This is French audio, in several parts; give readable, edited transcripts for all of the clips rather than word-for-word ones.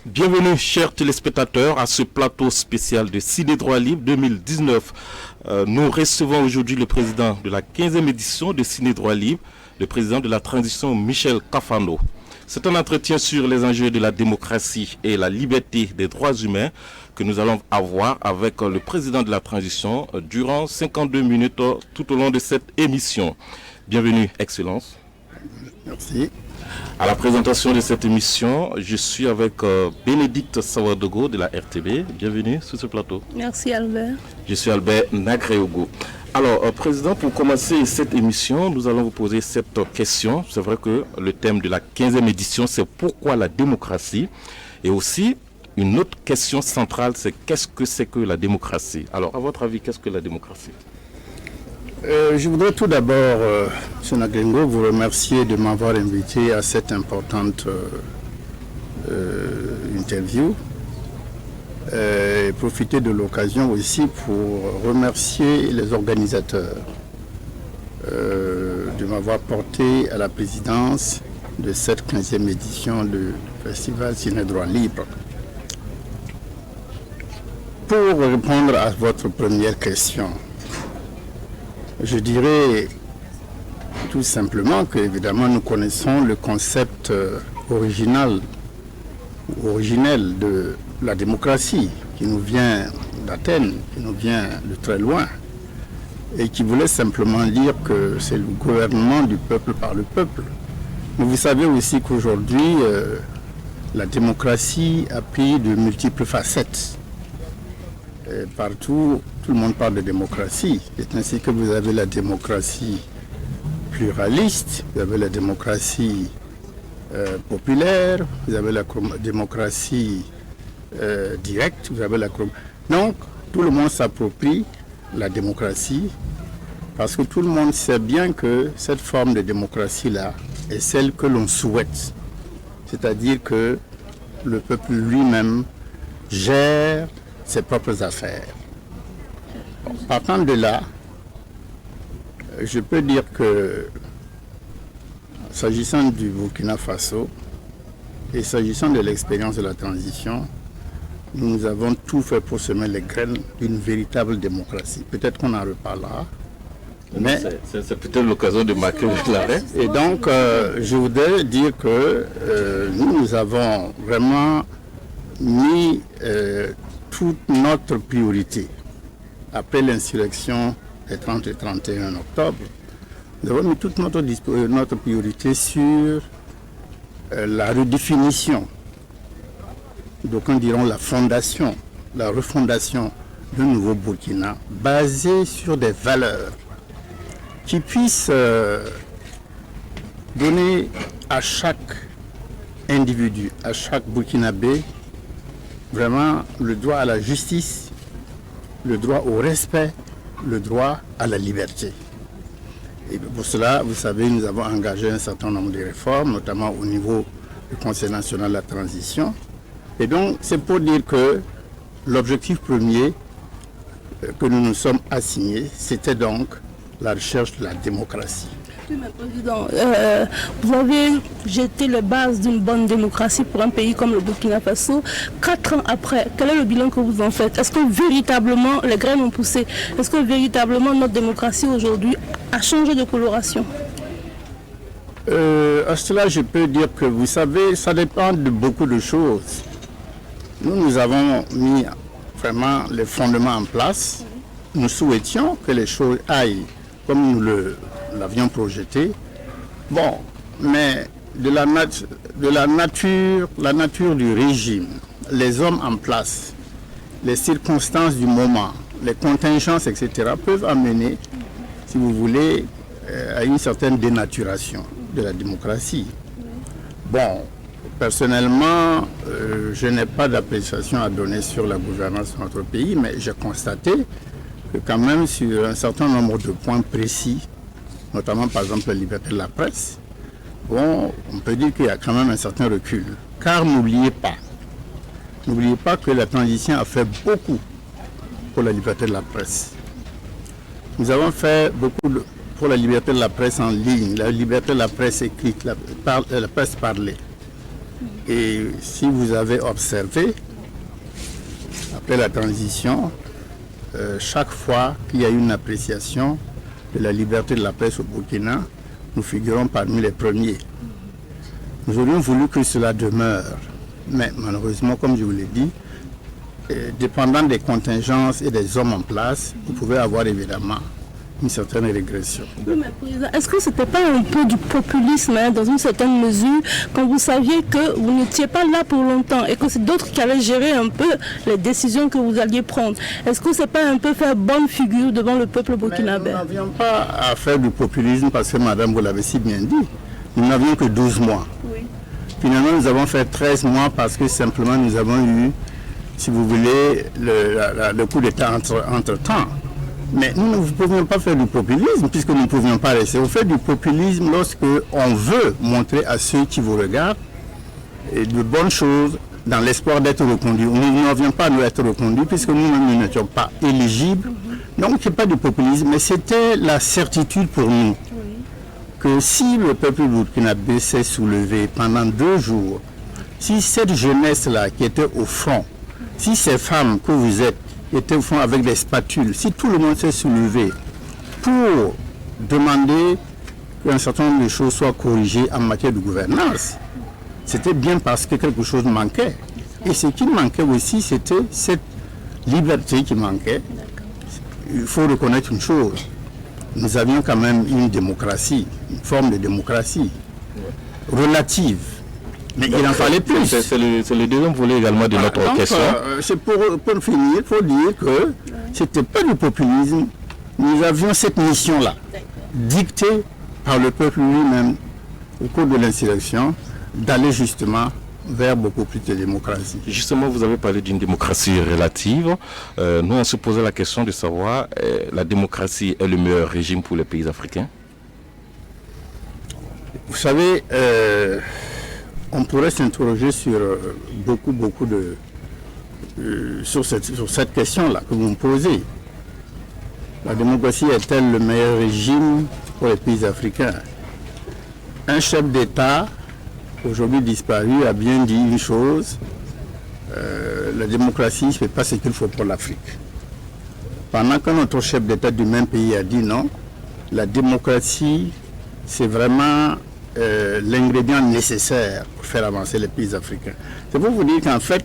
Bienvenue, chers téléspectateurs, à ce plateau spécial de Ciné Droit Libre 2019. Nous recevons aujourd'hui le président de la 15e édition de Ciné Droit Libre, le président de la transition Michel Kafando. C'est un entretien sur les enjeux de la démocratie et la liberté des droits humains que nous allons avoir avec le président de la transition durant 52 minutes tout au long de cette émission. Bienvenue, Excellence. Merci. À la présentation de cette émission, je suis avec Bénédicte Sawadogo de la RTB. Bienvenue sur ce plateau. Merci Albert. Je suis Albert Nagreogo. Alors, Président, pour commencer cette émission, nous allons vous poser cette question. C'est vrai que le thème de la 15e édition, c'est pourquoi la démocratie? Et aussi, une autre question centrale, c'est qu'est-ce que c'est que la démocratie? Alors, à votre avis, qu'est-ce que la démocratie? Je voudrais tout d'abord, M. Nagrengo, vous remercier de m'avoir invité à cette importante interview. Et profiter de l'occasion aussi pour remercier les organisateurs de m'avoir porté à la présidence de cette 15e édition du Festival Ciné Droit Libre. Pour répondre à votre première question, je dirais tout simplement que, évidemment, nous connaissons le concept originel de la démocratie qui nous vient d'Athènes, qui nous vient de très loin et qui voulait simplement dire que c'est le gouvernement du peuple par le peuple. Mais vous savez aussi qu'aujourd'hui, la démocratie a pris de multiples facettes. Et partout, tout le monde parle de démocratie. C'est ainsi que vous avez la démocratie pluraliste, vous avez la démocratie populaire, vous avez la démocratie directe, vous avez la... Donc, tout le monde s'approprie la démocratie parce que tout le monde sait bien que cette forme de démocratie-là est celle que l'on souhaite. C'est-à-dire que le peuple lui-même gère ses propres affaires. Partant de là, je peux dire que s'agissant du Burkina Faso et s'agissant de l'expérience de la transition, nous avons tout fait pour semer les graines d'une véritable démocratie. Peut-être qu'on en reparlera, mais... C'est peut-être l'occasion de marquer l'arrêt. Et donc, je voudrais dire que nous avons vraiment mis toute notre priorité après l'insurrection des 30 et 31 octobre. Nous avons mis toute notre priorité sur la redéfinition, d'aucuns diront la fondation, la refondation d'un nouveau Burkina basé sur des valeurs qui puissent donner à chaque individu, à chaque Burkinabé, vraiment le droit à la justice, le droit au respect, le droit à la liberté. Et pour cela, vous savez, nous avons engagé un certain nombre de réformes, notamment au niveau du Conseil national de la transition. Et donc, c'est pour dire que l'objectif premier que nous nous sommes assignés, c'était donc la recherche de la démocratie. Oui, mais Président, vous avez jeté les bases d'une bonne démocratie pour un pays comme le Burkina Faso. 4 ans après, quel est le bilan que vous en faites? Est-ce que véritablement les graines ont poussé? Est-ce que véritablement notre démocratie aujourd'hui a changé de coloration? À cela, je peux dire que, vous savez, ça dépend de beaucoup de choses. Nous avons mis vraiment les fondements en place. Nous souhaitions que les choses aillent comme nous l'avions projeté. Bon, mais de la nature du régime, les hommes en place, les circonstances du moment, les contingences, etc., peuvent amener, si vous voulez, à une certaine dénaturation de la démocratie. Bon, personnellement, je n'ai pas d'appréciation à donner sur la gouvernance de notre pays, mais j'ai constaté que quand même sur un certain nombre de points précis, notamment par exemple la liberté de la presse, bon, on peut dire qu'il y a quand même un certain recul. Car n'oubliez pas que la transition a fait beaucoup pour la liberté de la presse. Nous avons fait beaucoup pour la liberté de la presse en ligne, la liberté de la presse écrite, la presse parlée. Et si vous avez observé, après la transition, chaque fois qu'il y a eu une appréciation de la liberté de la presse au Burkina, nous figurons parmi les premiers. Nous aurions voulu que cela demeure, mais malheureusement, comme je vous l'ai dit, dépendant des contingences et des hommes en place, vous pouvez avoir évidemment une certaine régression. Oui, mais président, est-ce que ce n'était pas un peu du populisme dans une certaine mesure quand vous saviez que vous n'étiez pas là pour longtemps et que c'est d'autres qui allaient gérer un peu les décisions que vous alliez prendre? Est-ce que ce n'est pas un peu faire bonne figure devant le peuple burkinabé? Nous n'avions pas à faire du populisme parce que madame, vous l'avez si bien dit, nous n'avions que 12 mois. Oui. Finalement, nous avons fait 13 mois parce que simplement nous avons eu, si vous voulez, le coup d'État entre-temps. Mais nous ne pouvions pas faire du populisme puisque nous ne pouvions pas rester. On fait du populisme lorsque on veut montrer à ceux qui vous regardent de bonnes choses dans l'espoir d'être reconduits. Nous n'avions pas à nous être reconduits puisque nous n'étions pas éligibles. Donc ce n'est pas du populisme, mais c'était la certitude pour nous que si le peuple burkinabé s'est soulevé pendant 2 jours, si cette jeunesse-là qui était au front, si ces femmes que vous êtes étaient au fond avec des spatules, si tout le monde s'est soulevé pour demander qu'un certain nombre de choses soient corrigées en matière de gouvernance, c'était bien parce que quelque chose manquait. Et ce qui manquait aussi, c'était cette liberté qui manquait. Il faut reconnaître une chose, nous avions quand même une démocratie, une forme de démocratie relative. Mais il en fallait plus. C'est le deuxième volet également de notre question. C'est pour finir, il faut dire que ce n'était pas du populisme. Nous avions cette mission-là, dictée par le peuple lui-même au cours de l'insurrection, d'aller justement vers beaucoup plus de démocratie. Justement, vous avez parlé d'une démocratie relative. Nous, on se posait la question de savoir, la démocratie est le meilleur régime pour les pays africains? Vous savez, on pourrait s'interroger sur beaucoup de sur cette question-là que vous me posez. La démocratie est-elle le meilleur régime pour les pays africains? Un chef d'État, aujourd'hui disparu, a bien dit une chose, la démocratie ne fait pas ce qu'il faut pour l'Afrique. Pendant que notre chef d'État du même pays a dit non, la démocratie, c'est vraiment l'ingrédient nécessaire pour faire avancer les pays africains. C'est pour vous dire qu'en fait,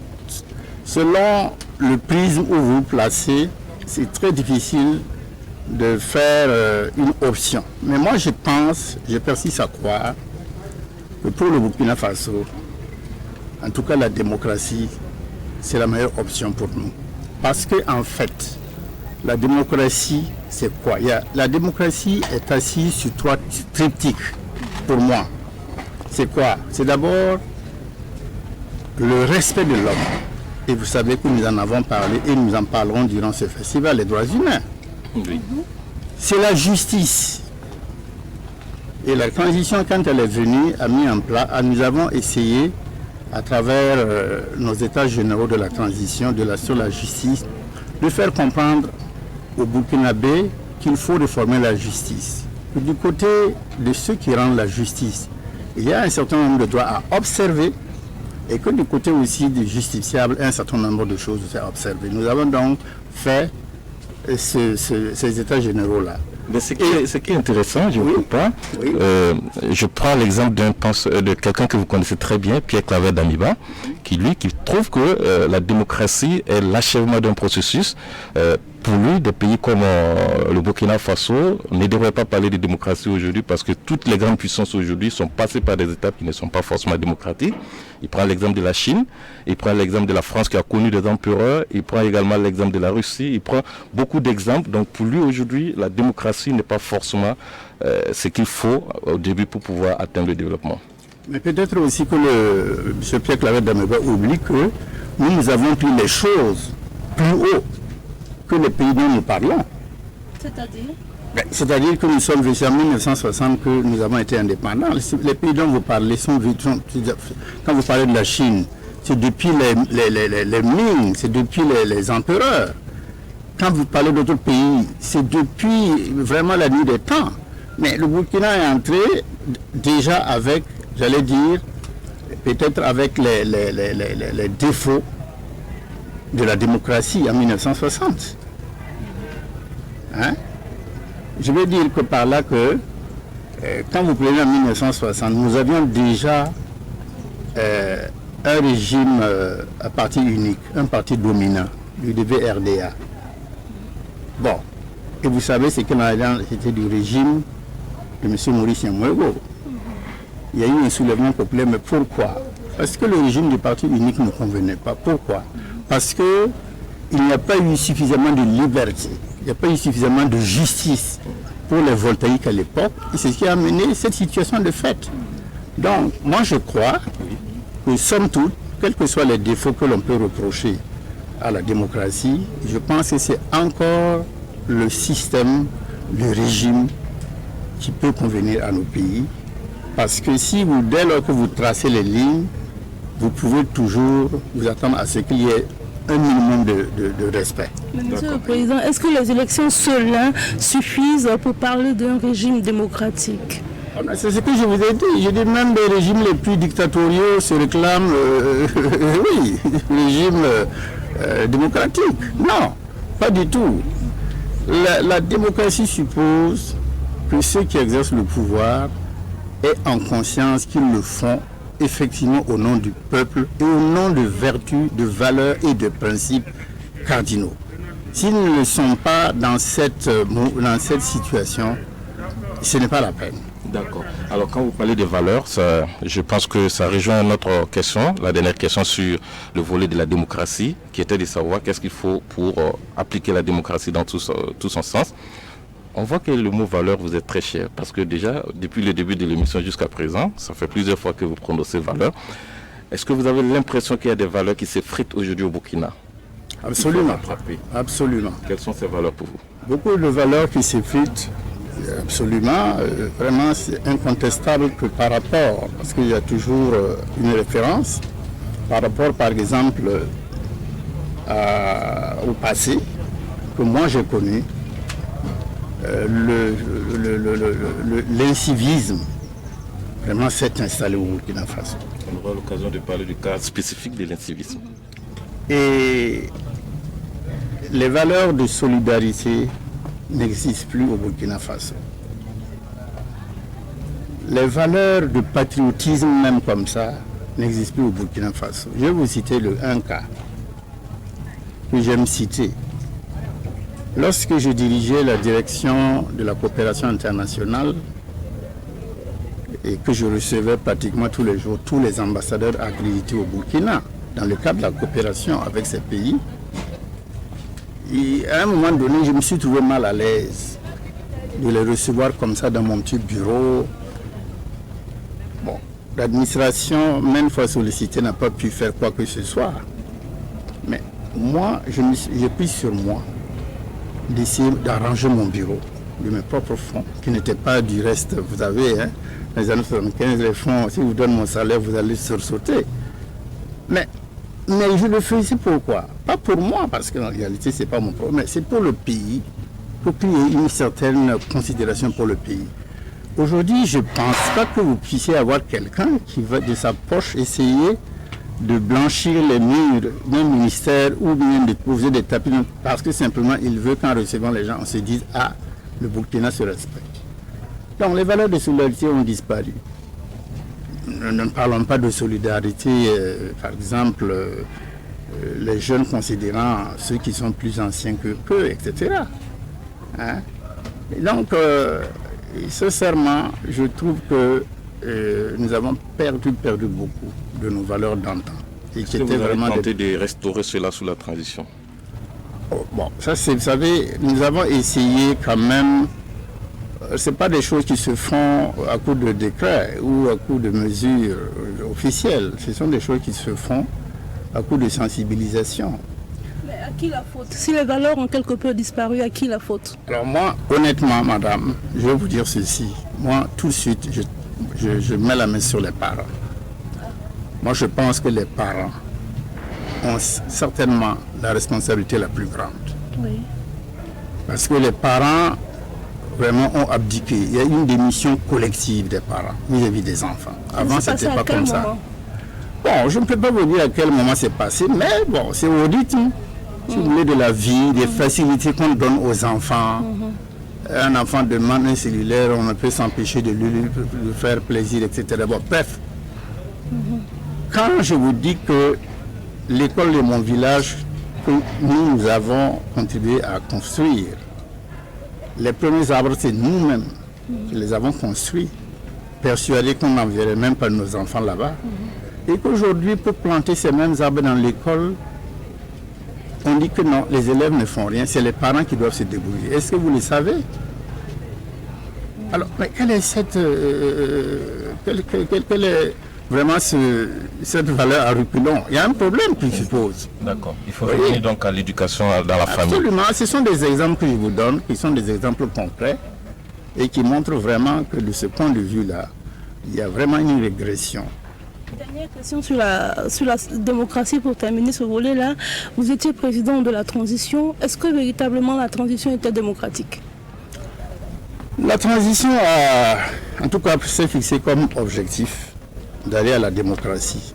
selon le prisme où vous vous placez, c'est très difficile de faire une option. Mais moi je persiste à croire que pour le Burkina Faso, en tout cas la démocratie, c'est la meilleure option pour nous. Parce que en fait, la démocratie, c'est quoi? La démocratie est assise sur 3 triptyques. Pour moi, c'est quoi? C'est d'abord le respect de l'homme. Et vous savez que nous en avons parlé et nous en parlerons durant ce festival, les droits humains. Oui. C'est la justice. Et la transition, quand elle est venue, a mis en place, nous avons essayé, à travers nos états généraux de la transition, sur la justice, de faire comprendre aux Burkinabés qu'il faut réformer la justice. Du côté de ceux qui rendent la justice, il y a un certain nombre de droits à observer et que du côté aussi des justiciables, un certain nombre de choses à observer. Nous avons donc fait ces états généraux-là. Mais ce qui est intéressant, je ne vous coupe pas, je prends l'exemple de quelqu'un que vous connaissez très bien, Pierre Claver d'Amiba, qui trouve que la démocratie est l'achèvement d'un processus. Pour lui, des pays comme le Burkina Faso ne devraient pas parler de démocratie aujourd'hui parce que toutes les grandes puissances aujourd'hui sont passées par des étapes qui ne sont pas forcément démocratiques. Il prend l'exemple de la Chine, il prend l'exemple de la France qui a connu des empereurs, il prend également l'exemple de la Russie, il prend beaucoup d'exemples. Donc pour lui aujourd'hui, la démocratie n'est pas forcément ce qu'il faut au début pour pouvoir atteindre le développement. Mais peut-être aussi que M. Pierre Claver d'Amiba oublie que nous avons pris les choses plus haut que les pays dont nous parlons. C'est-à-dire? C'est-à-dire que nous sommes venus en 1960 que nous avons été indépendants. Les pays dont vous parlez quand vous parlez de la Chine, c'est depuis les Ming, c'est depuis les empereurs. Quand vous parlez d'autres pays, c'est depuis vraiment la nuit des temps. Mais le Burkina est entré déjà avec, j'allais dire, peut-être avec les défauts de la démocratie en 1960. Hein? Je veux dire que par là que, quand vous prenez en 1960, nous avions déjà un régime à parti unique, un parti dominant, du DVRDA. Bon, et vous savez ce qu'il en a, c'était du régime de M. Maurice Yamouego. Il y a eu un soulèvement populaire, mais pourquoi? Parce que le régime du parti unique ne convenait pas. Pourquoi? Parce qu'il n'y a pas eu suffisamment de liberté, il n'y a pas eu suffisamment de justice pour les voltaïques à l'époque, et c'est ce qui a amené cette situation de fait. Donc, moi je crois que somme toute, quels que soient les défauts que l'on peut reprocher à la démocratie, je pense que c'est encore le système, le régime qui peut convenir à nos pays. Parce que si vous, dès lors que vous tracez les lignes, vous pouvez toujours vous attendre à ce qu'il y ait un minimum de respect. Mais Monsieur le Président, est-ce que les élections seules suffisent pour parler d'un régime démocratique? C'est ce que je vous ai dit. Je dis même les régimes les plus dictatoriaux se réclament, oui, régime démocratique. Non, pas du tout. La démocratie suppose que ceux qui exercent le pouvoir aient en conscience qu'ils le font effectivement au nom du peuple et au nom de vertus, de valeurs et de principes cardinaux. S'ils ne le sont pas dans cette situation, ce n'est pas la peine. D'accord. Alors quand vous parlez des valeurs, je pense que ça rejoint notre question, la dernière question sur le volet de la démocratie, qui était de savoir qu'est-ce qu'il faut pour appliquer la démocratie dans tout son sens. On voit que le mot valeur vous est très cher, parce que déjà, depuis le début de l'émission jusqu'à présent, ça fait plusieurs fois que vous prononcez valeur. Est-ce que vous avez l'impression qu'il y a des valeurs qui s'effritent aujourd'hui au Burkina? Absolument. Absolument. Quelles sont ces valeurs pour vous? Beaucoup de valeurs qui s'effritent, absolument. Vraiment, c'est incontestable que par rapport, parce qu'il y a toujours une référence, par rapport, par exemple, au passé, que moi j'ai connu, l'incivisme vraiment s'est installé au Burkina Faso. On aura l'occasion de parler du cas spécifique de l'incivisme. Et les valeurs de solidarité n'existent plus au Burkina Faso. Les valeurs de patriotisme, même comme ça, n'existent plus au Burkina Faso. Je vais vous citer un cas que j'aime citer. Lorsque je dirigeais la direction de la coopération internationale et que je recevais pratiquement tous les jours tous les ambassadeurs accrédités au Burkina, dans le cadre de la coopération avec ces pays, et à un moment donné, je me suis trouvé mal à l'aise de les recevoir comme ça dans mon petit bureau. Bon, l'administration, même fois sollicitée, n'a pas pu faire quoi que ce soit. Mais moi, j'ai pris sur moi d'essayer d'arranger mon bureau de mes propres fonds, qui n'étaient pas du reste, vous savez, hein, dans les années 75, les fonds, si vous donnez mon salaire, vous allez sursauter. Mais je le faisais pourquoi? Pas pour moi, parce qu'en réalité, ce n'est pas mon problème, mais c'est pour le pays, pour qu'il y ait une certaine considération pour le pays. Aujourd'hui, je ne pense pas que vous puissiez avoir quelqu'un qui va de sa poche essayer de blanchir les murs d'un ministère ou bien de poser des tapis, parce que simplement il veut qu'en recevant les gens, on se dise « Ah, le Burkina se respecte ». Donc les valeurs de solidarité ont disparu. Nous ne parlons pas de solidarité, par exemple, les jeunes considérant ceux qui sont plus anciens qu'eux, etc. Hein? Et donc, sincèrement, je trouve que nous avons perdu beaucoup de nos valeurs d'antan. Est-ce que vous avez tenté de restaurer cela sous la transition? Bon, ça c'est, vous savez, nous avons essayé quand même. Ce n'est pas des choses qui se font à coup de décret ou à coup de mesures officielles. Ce sont des choses qui se font à coup de sensibilisation. Mais à qui la faute? Si les valeurs ont quelque peu disparu, à qui la faute? Alors moi, honnêtement, madame, je vais vous dire ceci. Moi, tout de suite, je mets la main sur les parents. Moi, je pense que les parents ont certainement la responsabilité la plus grande. Oui. Parce que les parents vraiment ont abdiqué. Il y a une démission collective des parents vis-à-vis des enfants. Avant, ce n'était pas comme ça. Bon, je ne peux pas vous dire à quel moment c'est passé, mais bon, c'est au rythme, si vous voulez, de la vie, des facilités qu'on donne aux enfants. Un enfant demande un cellulaire, on ne peut s'empêcher de lui faire plaisir, etc. Bon, bref. Quand je vous dis que l'école de mon village, que nous avons contribué à construire, les premiers arbres, c'est nous-mêmes qui les avons construits, persuadés qu'on n'enverrait même pas nos enfants là-bas. Et qu'aujourd'hui, pour planter ces mêmes arbres dans l'école, on dit que non, les élèves ne font rien, c'est les parents qui doivent se débrouiller. Est-ce que vous le savez? Alors, mais quelle est cette... quelle est vraiment cette valeur à reculons? Il y a un problème qui se pose. D'accord. Il faut revenir donc à l'éducation dans la famille. Absolument. Ce sont des exemples que je vous donne, qui sont des exemples concrets et qui montrent vraiment que de ce point de vue-là, il y a vraiment une régression. Dernière question sur la démocratie pour terminer ce volet-là. Vous étiez président de la transition. Est-ce que véritablement la transition était démocratique? La transition en tout cas, s'est fixée comme objectif d'aller à la démocratie.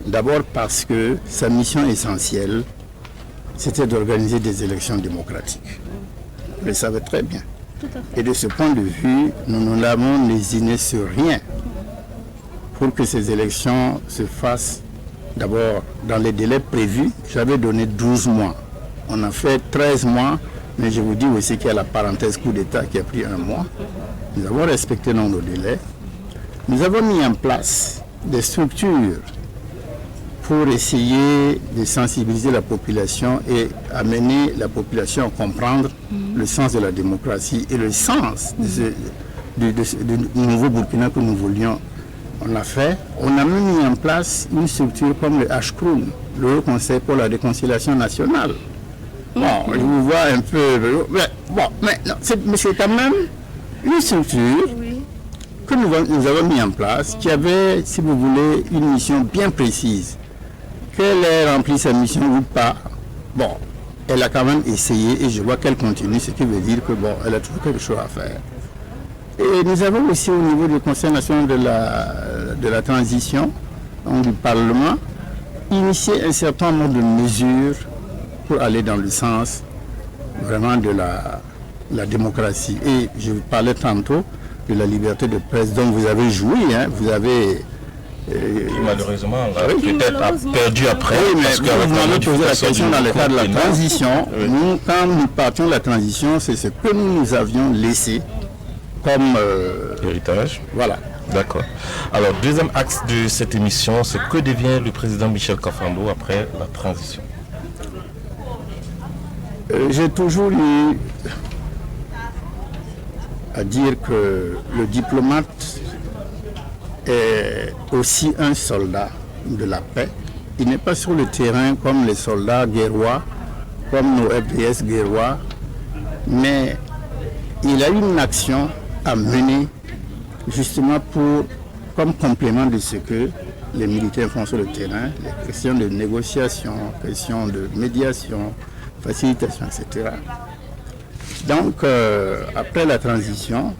D'abord parce que sa mission essentielle, c'était d'organiser des élections démocratiques. Vous le savez très bien. Tout à fait. Et de ce point de vue, nous ne l'avons lésiné sur rien pour que ces élections se fassent d'abord dans les délais prévus. J'avais donné 12 mois. On a fait 13 mois, mais je vous dis aussi qu'il y a la parenthèse coup d'État qui a pris 1 mois. Nous avons respecté nos délais. Nous avons mis en place des structures pour essayer de sensibiliser la population et amener la population à comprendre le sens de la démocratie et le sens du nouveau Burkina que nous voulions. On a même mis en place une structure comme le HCROUN, le Haut Conseil pour la réconciliation nationale. Bon, je vous vois un peu... mais c'est quand même une structure que nous avons mis en place, qui avait, si vous voulez, une mission bien précise. Qu'elle ait rempli sa mission ou pas, bon, elle a quand même essayé et je vois qu'elle continue, ce qui veut dire que bon, elle a toujours quelque chose à faire. Et nous avons aussi au niveau du Conseil national de la transition, donc du Parlement, initié un certain nombre de mesures pour aller dans le sens vraiment de la démocratie. Et je vous parlais tantôt de la liberté de presse dont vous avez joui, hein, vous avez... malheureusement, on l'a peut-être perdu après. Oui, mais vous m'avez posé la question dans le cadre de la transition. Nous, quand nous partions de la transition, c'est ce que nous avions laissé comme héritage. Voilà. D'accord. Alors, deuxième axe de cette émission, c'est que devient le président Michel Kafando après la transition? J'ai toujours eu à dire que le diplomate est aussi un soldat de la paix. Il n'est pas sur le terrain comme les soldats guerrois, comme nos FDS guerrois, mais il a une action à mener justement comme complément de ce que les militaires font sur le terrain, les questions de négociation, questions de médiation, facilitation, etc. Donc, après la transition,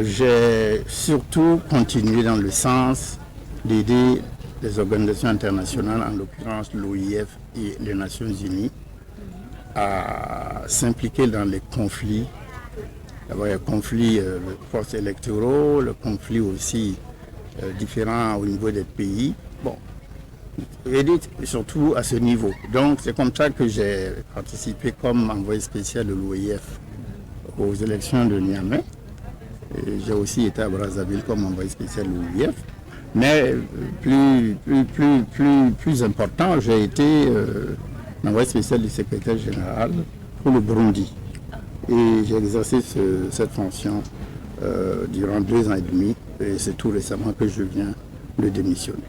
j'ai surtout continué dans le sens d'aider les organisations internationales, en l'occurrence l'OIF et les Nations Unies, à s'impliquer dans les conflits. D'abord, il y a le conflit forces électoraux, le conflit aussi différent au niveau des pays. Bon, aider surtout à ce niveau. Donc, c'est comme ça que j'ai participé comme envoyé spécial de l'OIF aux élections de Niamey. J'ai aussi été à Brazzaville comme envoyé spécial de l'OIF. Mais plus important, j'ai été envoyé spécial du secrétaire général pour le Burundi. Et j'ai exercé cette fonction durant 2 ans et demi. Et c'est tout récemment que je viens de démissionner.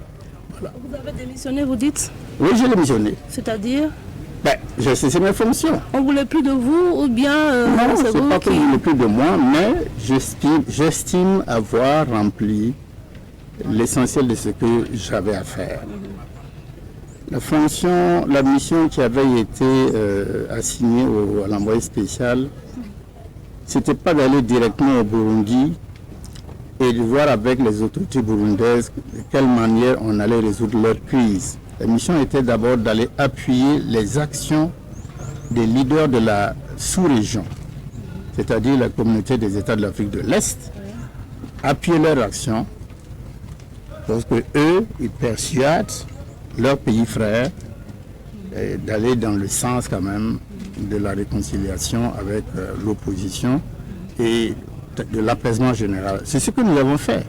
Voilà. Vous avez démissionné, vous dites? Oui, j'ai démissionné. C'est-à-dire? J'ai cessé mes fonctions. On ne voulait plus de vous ou bien... non, c'est pas qu'on ne voulait plus de moi, mais j'estime avoir rempli l'essentiel de ce que j'avais à faire. La mission qui avait été assignée à l'envoyé spécial, c'était pas d'aller directement au Burundi et de voir avec les autorités burundaises de quelle manière on allait résoudre leur crise. La mission était d'abord d'aller appuyer les actions des leaders de la sous-région, c'est-à-dire la communauté des États de l'Afrique de l'Est, appuyer leurs actions parce que eux, ils persuadent leurs pays frères d'aller dans le sens quand même de la réconciliation avec l'opposition et de l'apaisement général. C'est ce que nous avons fait.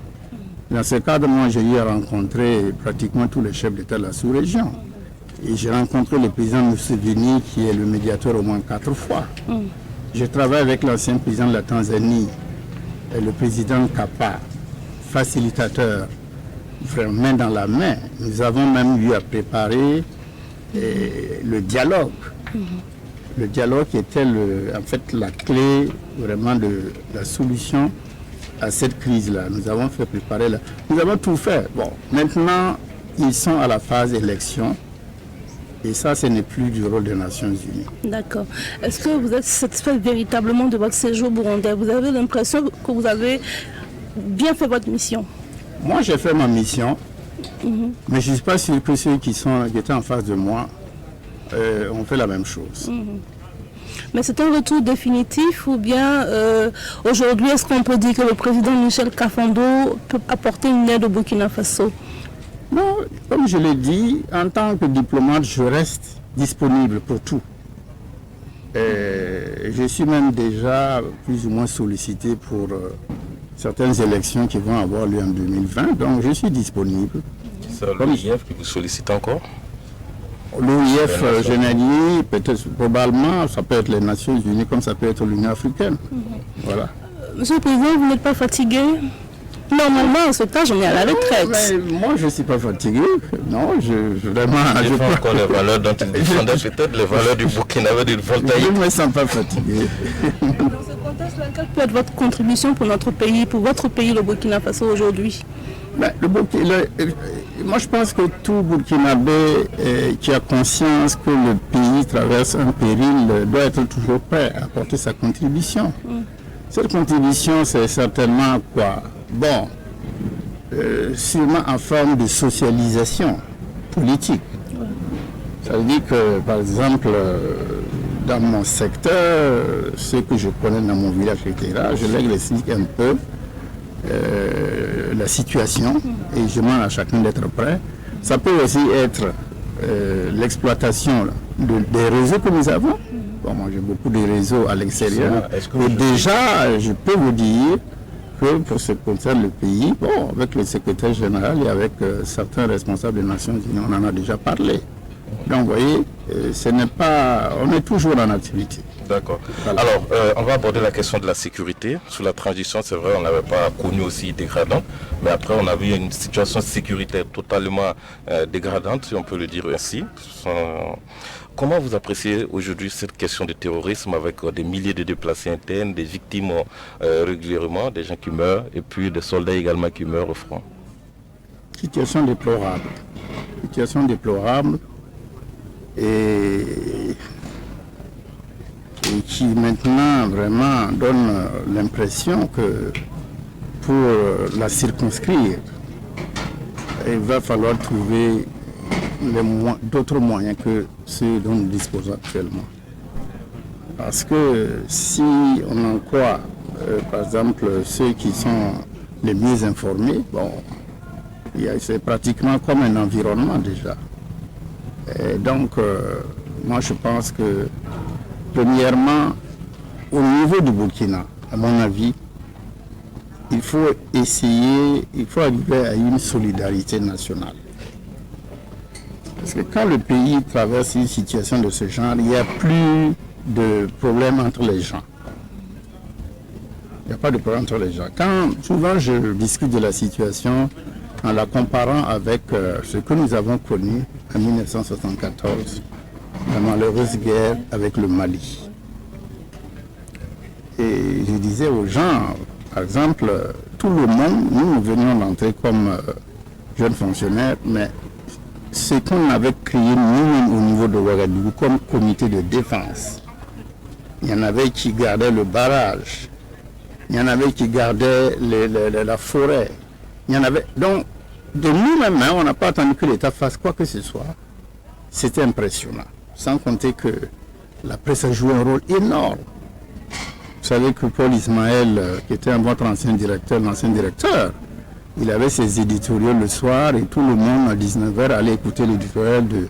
Dans ce cadre, moi, j'ai eu à rencontrer pratiquement tous les chefs d'État de la sous-région. Et j'ai rencontré le président Museveni, qui est le médiateur au moins 4 fois. Je travaille avec l'ancien président de la Tanzanie, et le président Kapa, facilitateur, vraiment main dans la main. Nous avons même eu à préparer le dialogue. Le dialogue était en fait la clé vraiment de la solution à cette crise-là. Nous avons fait préparer nous avons tout fait. Bon, maintenant, ils sont à la phase élection. Et ça, ce n'est plus du rôle des Nations Unies. D'accord. Est-ce que vous êtes satisfait véritablement de votre séjour burundais? Vous avez l'impression que vous avez bien fait votre mission? Moi, j'ai fait ma mission. Mais je ne suis pas sûr que ceux qui étaient en face de moi ont fait la même chose. Mais c'est un retour définitif ou bien aujourd'hui, est-ce qu'on peut dire que le président Michel Kafando peut apporter une aide au Burkina Faso? Non, comme je l'ai dit, en tant que diplomate, je reste disponible pour tout. Je suis même déjà plus ou moins sollicité pour certaines élections qui vont avoir lieu en 2020, donc je suis disponible. C'est l'OIF qui vous sollicite encore? L'OIF généralise, peut-être, probablement, ça peut être les Nations Unies comme ça peut être l'Union africaine. Voilà. Monsieur le Président, vous n'êtes pas fatigué? Normalement, en ce cas, on est à la retraite. Mais moi, je ne suis pas fatigué. Non, vraiment... Je défends encore les valeurs dont il défendait, peut-être les valeurs du Burkina du Voltaïque. Je ne me sens pas fatigué. Dans ce contexte-là, quelle peut être votre contribution pour notre pays, pour votre pays, le Burkina Faso, aujourd'hui? Moi, je pense que tout Burkinabé qui a conscience que le pays traverse un péril doit être toujours prêt à apporter sa contribution. Cette contribution, c'est certainement quoi? Bon, sûrement en forme de socialisation politique. Ça veut dire que, par exemple, dans mon secteur, ce que je connais dans mon village, etc., je leur explique un peu la situation et je demande à chacun d'être prêt. Ça peut aussi être l'exploitation des réseaux que nous avons. Bon, moi j'ai beaucoup de réseaux à l'extérieur. Et déjà, je peux vous dire que pour ce qui concerne le pays, bon, avec le secrétaire général et avec certains responsables des Nations Unies, on en a déjà parlé. Donc, vous voyez, on est toujours en activité. D'accord. Voilà. Alors, on va aborder la question de la sécurité. Sous la transition, c'est vrai, on n'avait pas connu aussi dégradant, mais après, on a vu une situation sécuritaire totalement dégradante, si on peut le dire ainsi. Comment vous appréciez aujourd'hui cette question de terrorisme avec des milliers de déplacés internes, des victimes régulièrement, des gens qui meurent, et puis des soldats également qui meurent au front? Situation déplorable. Situation déplorable. Et qui maintenant vraiment donne l'impression que pour la circonscrire, il va falloir trouver d'autres moyens que ceux dont nous disposons actuellement. Parce que si on en croit, par exemple, ceux qui sont les mieux informés, bon, c'est pratiquement comme un environnement déjà. Et donc, moi je pense que, premièrement, au niveau du Burkina, à mon avis, il faut arriver à une solidarité nationale. Parce que quand le pays traverse une situation de ce genre, il n'y a plus de problème entre les gens. Il n'y a pas de problème entre les gens. Souvent je discute de la situation en la comparant avec ce que nous avons connu en 1974, la malheureuse guerre avec le Mali. Et je disais aux gens, par exemple, tout le monde, nous venions d'entrer comme jeunes fonctionnaires, mais ce qu'on avait créé nous-mêmes au niveau de Ouagadougou comme comité de défense, il y en avait qui gardaient le barrage il y en avait qui gardaient la forêt. Il y en avait. Donc, de nous-mêmes, on n'a pas attendu que l'État fasse quoi que ce soit. C'était impressionnant. Sans compter que la presse a joué un rôle énorme. Vous savez que Paul Ismaël, qui était votre l'ancien directeur, il avait ses éditoriaux le soir et tout le monde à 19h allait écouter l'éditorial de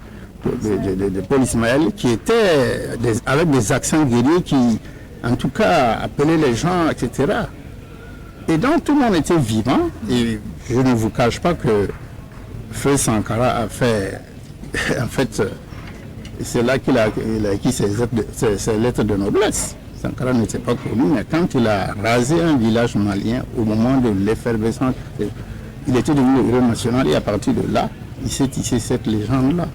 Paul Ismaël qui était avec des accents guerriers qui, en tout cas, appelaient les gens, etc. Et donc tout le monde était vivant et je ne vous cache pas que Feu Sankara a fait, en fait, c'est là qu'il a acquis ses lettres de noblesse. Sankara n'était pas connu, mais quand il a rasé un village malien au moment de l'effervescence, il était devenu le héros national et à partir de là, il s'est tissé cette légende-là.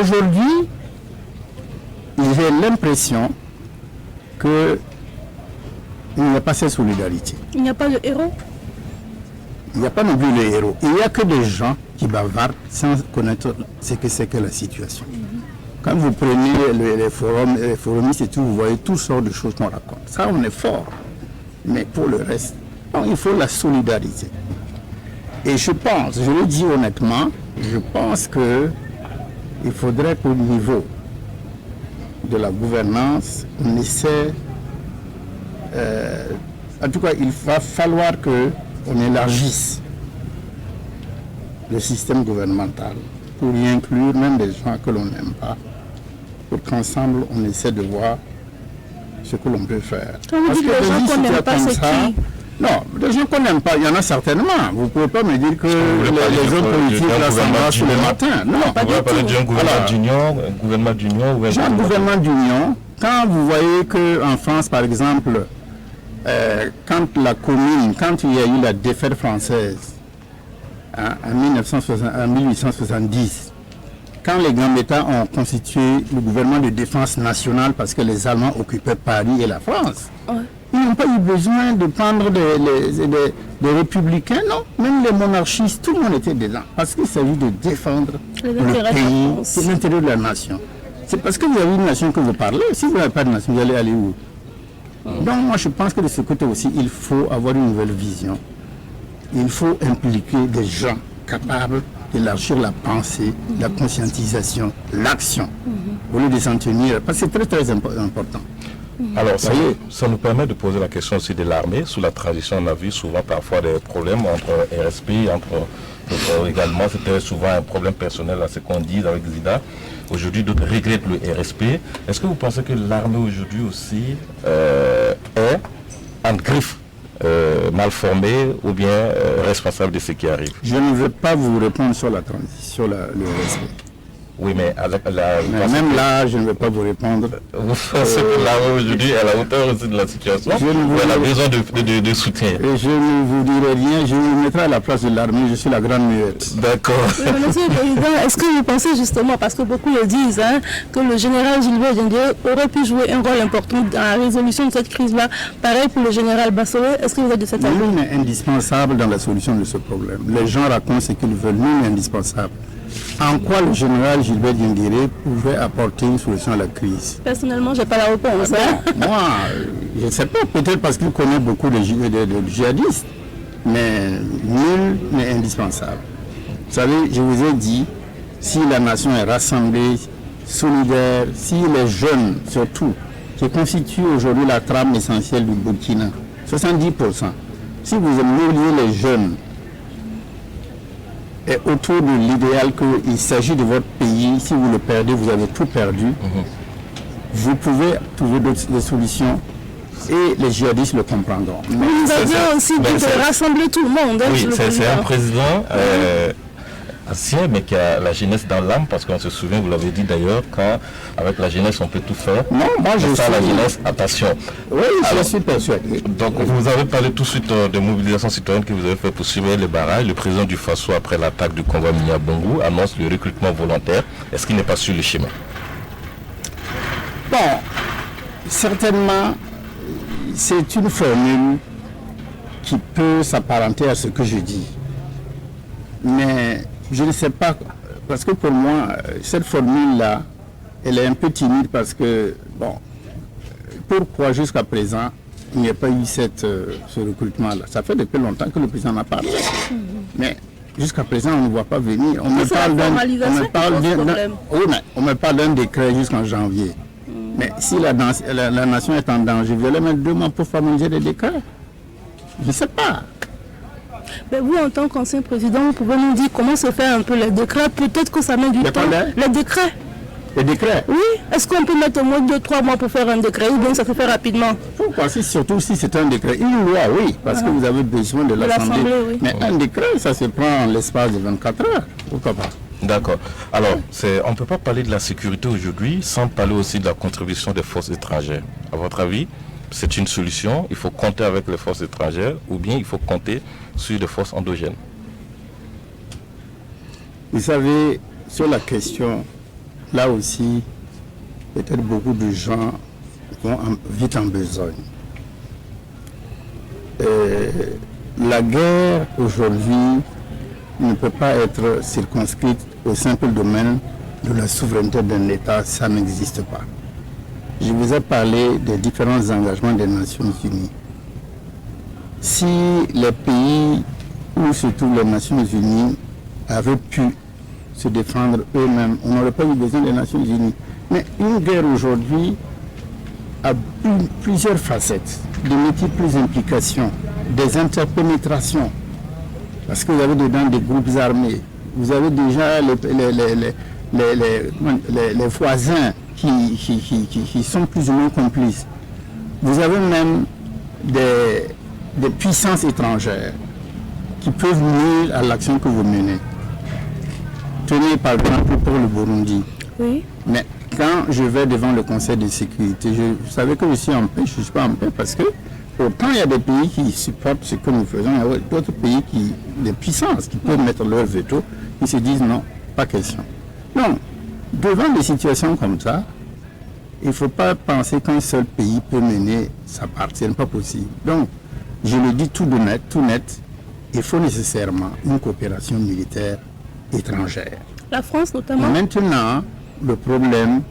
Aujourd'hui, j'ai l'impression qu'il n'y a pas cette solidarité. Il n'y a pas de héros? Il n'y a pas non plus de héros. Il n'y a que des gens qui bavardent sans connaître ce que c'est que la situation. Quand vous prenez les forumistes et tout, vous voyez toutes sortes de choses qu'on raconte. Ça, on est fort. Mais pour le reste, il faut la solidarité. Et je pense, je le dis honnêtement, je pense qu'il faudrait qu'au niveau de la gouvernance, on essaie... en tout cas, il va falloir qu'on élargisse le système gouvernemental pour y inclure même des gens que l'on n'aime pas, pour qu'ensemble on essaie de voir ce que l'on peut faire. Parce que les gens qu'on n'aime pas, c'est qui? Non, les gens qu'on n'aime pas, il y en a certainement. Vous ne pouvez pas me dire que les hommes politiques là s'embrassent tous les matins. Non, pas du tout. Un gouvernement d'union ou un gouvernement d'union. Quand vous voyez qu'en France, par exemple, quand il y a eu la défaite française, en 1870, quand les grands États ont constitué le gouvernement de défense nationale parce que les Allemands occupaient Paris et la France, ils n'ont pas eu besoin de prendre des républicains, non. Même les monarchistes, tout le monde était dedans. Parce qu'il s'agit de défendre le pays, c'est l'intérêt de la nation. C'est parce que vous avez une nation que vous parlez. Si vous n'avez pas de nation, vous allez aller où? Donc moi je pense que de ce côté aussi, il faut avoir une nouvelle vision. Il faut impliquer des gens capables d'élargir la pensée, la conscientisation, l'action, au lieu de s'en tenir, parce que c'est très très important. Alors ça nous permet de poser la question aussi de l'armée. Sous la transition, on a vu souvent parfois des problèmes entre RSP, également c'était souvent un problème personnel à ce qu'on dit avec Zida. Aujourd'hui, d'autres regrettent le RSP. Est-ce que vous pensez que l'armée aujourd'hui aussi est en griffe mal formé ou bien responsable de ce qui arrive? Je ne veux pas vous répondre sur la transition, sur le RSP. Oui, mais même là, je ne vais pas vous répondre. Vous pensez que l'armée aujourd'hui est à la hauteur aussi de la situation? Elle a besoin de soutien. Et je ne vous dirai rien, je vous mettrai à la place de l'armée, je suis la grande muette. D'accord. Monsieur le Président, est-ce que vous pensez justement, parce que beaucoup le disent, que le général Gilbert Diendéré aurait pu jouer un rôle important dans la résolution de cette crise-là, pareil pour le général Bassolé, est-ce que vous êtes de cette avis? Nous, est indispensable dans la solution de ce problème. Les gens racontent ce qu'ils veulent, nous, est indispensable. En quoi le général Gilbert Diendéré pouvait apporter une solution à la crise? Personnellement, je n'ai pas la réponse. Moi, je ne sais pas, peut-être parce qu'il connaît beaucoup de djihadistes, mais nul n'est indispensable. Vous savez, je vous ai dit, si la nation est rassemblée, solidaire, si les jeunes, surtout, qui constituent aujourd'hui la trame essentielle du Burkina, 70%, si vous mouliez les jeunes, et autour de l'idéal qu'il s'agit de votre pays, si vous le perdez, vous avez tout perdu. Vous pouvez trouver des solutions et les djihadistes le comprendront. Mais vous avez aussi dit de rassembler tout le monde. Oui, c'est un président ancien, mais qui a la jeunesse dans l'âme, parce qu'on se souvient, vous l'avez dit d'ailleurs, quand avec la jeunesse on peut tout faire. Non, moi je suis la jeunesse, attention. Oui, je suis persuadé. Donc vous avez parlé tout de suite de mobilisation citoyenne que vous avez fait pour surveiller les barrages. Le président du Faso, après l'attaque du convoi Miniabongo, annonce le recrutement volontaire. Est-ce qu'il n'est pas sur le chemin? Bon, certainement, c'est une formule qui peut s'apparenter à ce que je dis. Mais je ne sais pas, parce que pour moi, cette formule-là, elle est un peu timide parce que, bon, pourquoi jusqu'à présent, il n'y ait pas eu ce recrutement-là. Ça fait depuis longtemps que le président n'a pas fait. Mais jusqu'à présent, on ne voit pas venir. On me parle d'un décret jusqu'en janvier. Mais si la nation est en danger, vous allez mettre 2 mois pour formaliser des décrets. Je ne sais pas. Mais vous, en tant qu'ancien président, vous pouvez nous dire comment se fait un peu les décrets. Peut-être que ça met du temps. Les décrets. Les décrets? Oui. Est-ce qu'on peut mettre au moins 2-3 mois pour faire un décret ou bien ça se fait rapidement? Pourquoi? Surtout si c'est un décret. Une loi, oui, parce que vous avez besoin de l'Assemblée. Oui. Mais un décret, ça se prend en l'espace de 24 heures. Pourquoi pas? D'accord. Alors, on ne peut pas parler de la sécurité aujourd'hui sans parler aussi de la contribution des forces étrangères. À votre avis, c'est une solution? Il faut compter avec les forces étrangères ou bien il faut compter sur des forces endogènes? Vous savez, sur la question, là aussi, peut-être beaucoup de gens vont vite en besogne. La guerre aujourd'hui ne peut pas être circonscrite au simple domaine de la souveraineté d'un État, ça n'existe pas. Je vous ai parlé des différents engagements des Nations Unies. Si les pays, ou surtout les Nations Unies, avaient pu se défendre eux-mêmes, on n'aurait pas eu besoin des Nations Unies. Mais une guerre aujourd'hui a plusieurs facettes, de multiples implications, des interpénétrations. Parce que vous avez dedans des groupes armés, vous avez déjà les voisins qui sont plus ou moins complices. Vous avez même des puissances étrangères qui peuvent nuire à l'action que vous menez. Tenez par exemple pour le Burundi. Oui. Mais quand je vais devant le Conseil de sécurité, vous savez que je suis en paix, je ne suis pas en paix parce que autant il y a des pays qui supportent ce que nous faisons, il y a d'autres pays des puissances qui peuvent mettre leur veto, qui se disent non, pas question. Donc, devant des situations comme ça, il ne faut pas penser qu'un seul pays peut mener sa partie, ce n'est pas possible. Donc, je le dis tout net, il faut nécessairement une coopération militaire étrangère. La France notamment. Maintenant, le problème,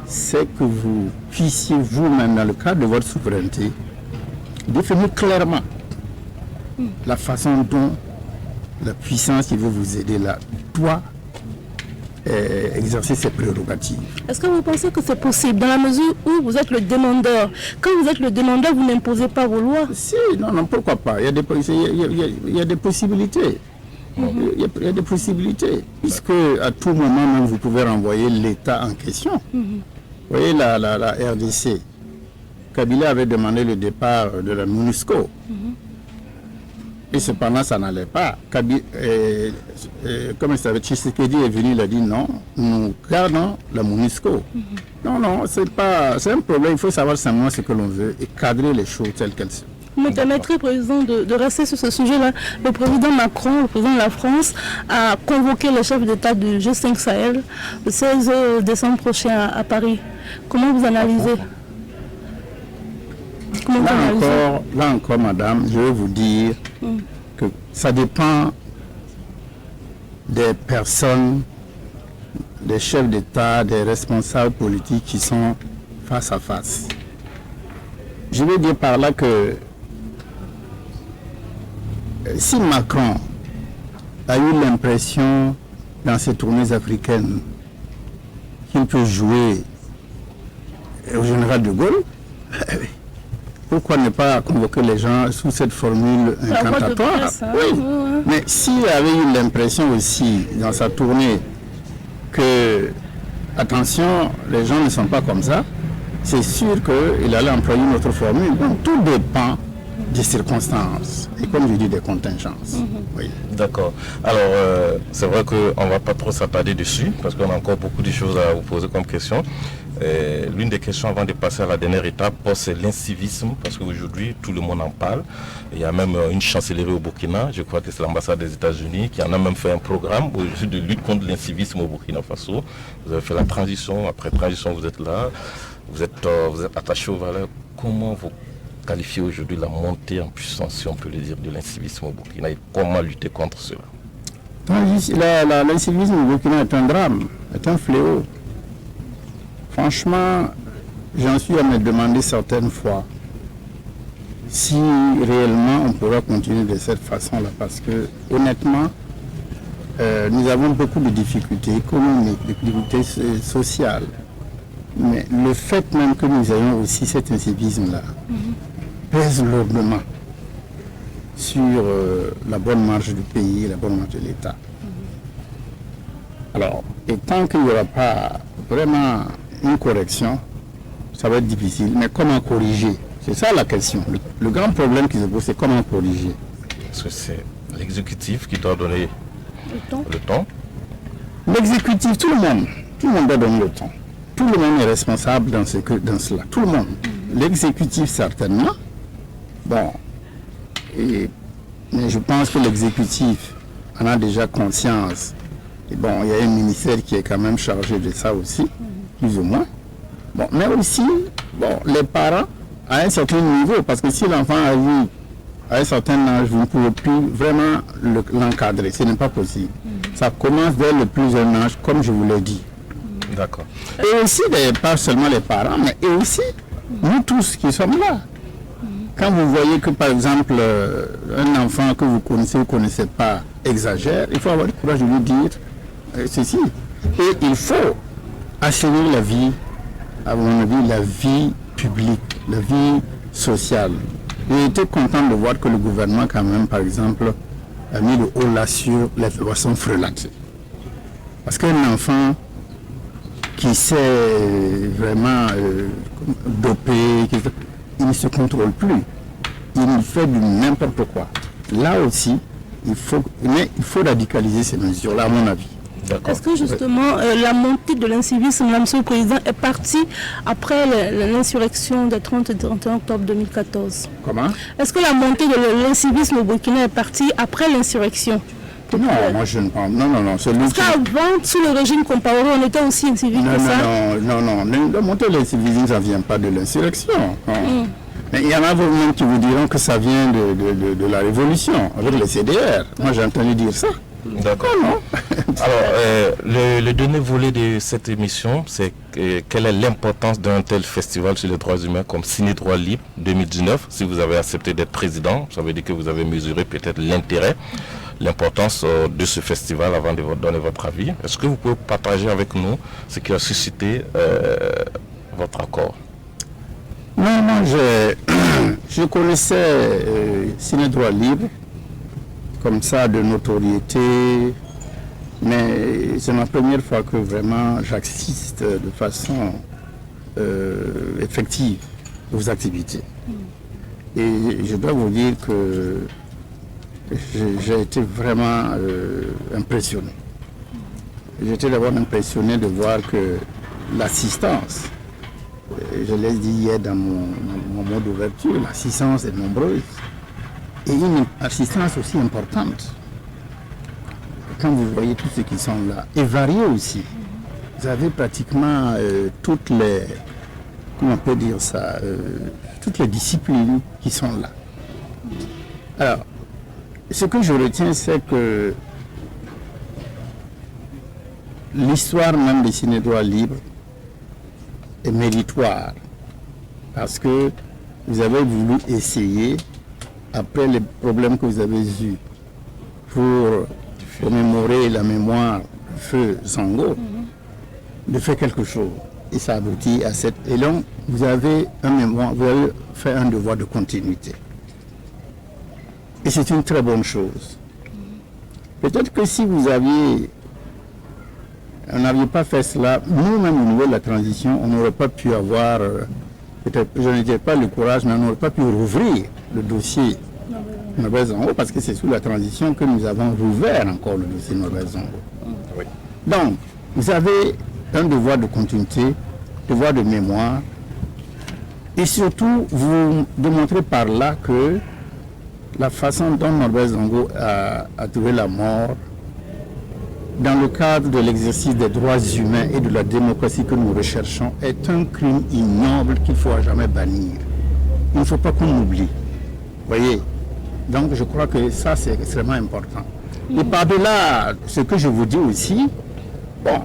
c'est que vous puissiez vous-même, dans le cadre de votre souveraineté, définir clairement la façon dont la puissance qui veut vous aider là doit exercer ses prérogatives. Est-ce que vous pensez que c'est possible dans la mesure où vous êtes le demandeur? Quand vous êtes le demandeur, vous n'imposez pas vos lois? Si, non, pourquoi pas? Il y a des possibilités. Il y a des possibilités, puisque à tout moment même vous pouvez renvoyer l'État en question. Vous voyez la RDC, Kabila avait demandé le départ de la MONUSCO. Et cependant, ça n'allait pas. Comme Tshisekedi est venu, il a dit non, nous gardons la MONUSCO. Non, c'est un problème. Il faut savoir simplement ce que l'on veut et cadrer les choses telles qu'elles sont. Vous me permettrez, Président, de rester sur ce sujet-là. Le président Macron, le président de la France, a convoqué le chef d'État du G5 Sahel le 16 décembre prochain à Paris. Comment vous analysez? Là encore, madame, je vais vous dire que ça dépend des personnes, des chefs d'État, des responsables politiques qui sont face à face. Je veux dire par là que si Macron a eu l'impression dans ses tournées africaines qu'il peut jouer au général de Gaulle, pourquoi ne pas convoquer les gens sous cette formule incantatoire? Oui. Mais s'il avait eu l'impression aussi dans sa tournée que, attention, les gens ne sont pas comme ça, c'est sûr qu'il allait employer une autre formule. Donc tout dépend des circonstances et comme je dis des contingences. Oui. D'accord. Alors c'est vrai qu'on ne va pas trop s'attarder dessus parce qu'on a encore beaucoup de choses à vous poser comme question. L'une des questions avant de passer à la dernière étape, c'est l'incivisme, parce qu'aujourd'hui tout le monde en parle. Il y a même une chancellerie au Burkina, je crois que c'est l'ambassade des États-Unis qui en a même fait un programme de lutte contre l'incivisme au Burkina Faso. Vous avez fait la transition, après transition vous êtes là, vous êtes attaché aux valeurs. Comment vous qualifiez aujourd'hui la montée en puissance, si on peut le dire, de l'incivisme au Burkina et comment lutter contre cela? L'incivisme au Burkina est un drame, est un fléau. Franchement, j'en suis à me demander certaines fois si réellement on pourra continuer de cette façon-là. Parce que, honnêtement, nous avons beaucoup de difficultés économiques, de difficultés sociales. Mais le fait même que nous ayons aussi cet incivisme-là pèse lourdement sur la bonne marche du pays, la bonne marche de l'État. Alors, et tant qu'il n'y aura pas vraiment une correction, ça va être difficile. Mais comment corriger? C'est ça la question. Le grand problème qui se pose, c'est comment corriger. Est-ce que c'est l'exécutif qui doit donner le temps? L'exécutif, tout le monde doit donner le temps. Tout le monde est responsable dans cela. Tout le monde. L'exécutif, certainement. Bon. Mais je pense que l'exécutif en a déjà conscience. Et bon, il y a un ministère qui est quand même chargé de ça aussi, plus ou moins. Bon, mais aussi, bon, les parents, à un certain niveau, parce que si l'enfant arrive à un certain âge, vous ne pouvez plus vraiment l'encadrer. Ce n'est pas possible. Ça commence dès le plus jeune âge, comme je vous l'ai dit. D'accord. Et aussi, pas seulement les parents, mais et aussi nous tous qui sommes là. Quand vous voyez que, par exemple, un enfant que vous ne connaissez pas, exagère, il faut avoir le courage de lui dire ceci. Et il faut assainir la vie, à mon avis, la vie publique, la vie sociale. J'ai été content de voir que le gouvernement, quand même, par exemple, a mis le haut là sur les boissons frelatées. Parce qu'un enfant qui s'est vraiment dopé, il ne se contrôle plus. Il fait du n'importe quoi. Là aussi, il faut radicaliser ces mesures-là, à mon avis. Est-ce que justement la montée de l'incivisme, Monsieur le Président, est partie après l'insurrection des 30 et 31 octobre 2014? Comment? Est-ce que la montée de l'incivisme au Burkina est partie après l'insurrection? Non, moi je ne pense. Non. Parce qu'avant, sous le régime Compaoré, on était aussi incivique que ça. Non. La montée de l'incivisme, ça ne vient pas de l'insurrection. Mais il y en a même qui vous diront que ça vient de la révolution, avec les CDR. Moi j'ai entendu dire ça. D'accord. Alors, le dernier volet de cette émission, c'est quelle est l'importance d'un tel festival sur les droits humains comme Ciné Droit Libre 2019? Si vous avez accepté d'être président, ça veut dire que vous avez mesuré peut-être l'intérêt, l'importance de ce festival avant de vous donner votre avis. Est-ce que vous pouvez partager avec nous ce qui a suscité votre accord? Non, je connaissais Ciné Droit Libre, comme ça, de notoriété, mais c'est ma première fois que vraiment j'assiste de façon effective aux activités. Et je dois vous dire que j'ai été vraiment impressionné. J'étais d'abord impressionné de voir que l'assistance, je l'ai dit hier dans mon mot d'ouverture, l'assistance est nombreuse. Et une assistance aussi importante. Quand vous voyez tous ceux qui sont là, et variés aussi. Vous avez pratiquement toutes les, comment on peut dire ça, toutes les disciplines qui sont là. Alors, ce que je retiens, c'est que l'histoire même des Ciné Droit Libre est méritoire. Parce que vous avez voulu essayer, après les problèmes que vous avez eus, pour commémorer la mémoire du feu Zango, de faire quelque chose. Et ça aboutit à cette... Et donc, vous avez fait un devoir de continuité. Et c'est une très bonne chose. Peut-être que si on n'aviez pas fait cela, nous-mêmes au niveau de la transition, on n'aurait pas pu avoir, peut-être, je ne dirais pas le courage, mais on n'aurait pas pu rouvrir le dossier Norbert Zongo, parce que c'est sous la transition que nous avons rouvert encore le dossier Norbert Zongo. Oui. Donc, vous avez un devoir de continuité, devoir de mémoire, et surtout, vous démontrez par là que la façon dont Norbert Zongo a trouvé la mort, dans le cadre de l'exercice des droits humains et de la démocratie que nous recherchons, est un crime ignoble qu'il ne faut jamais bannir. Il ne faut pas qu'on oublie. Voyez. Donc je crois que ça c'est extrêmement important. Et par-delà ce que je vous dis aussi, bon,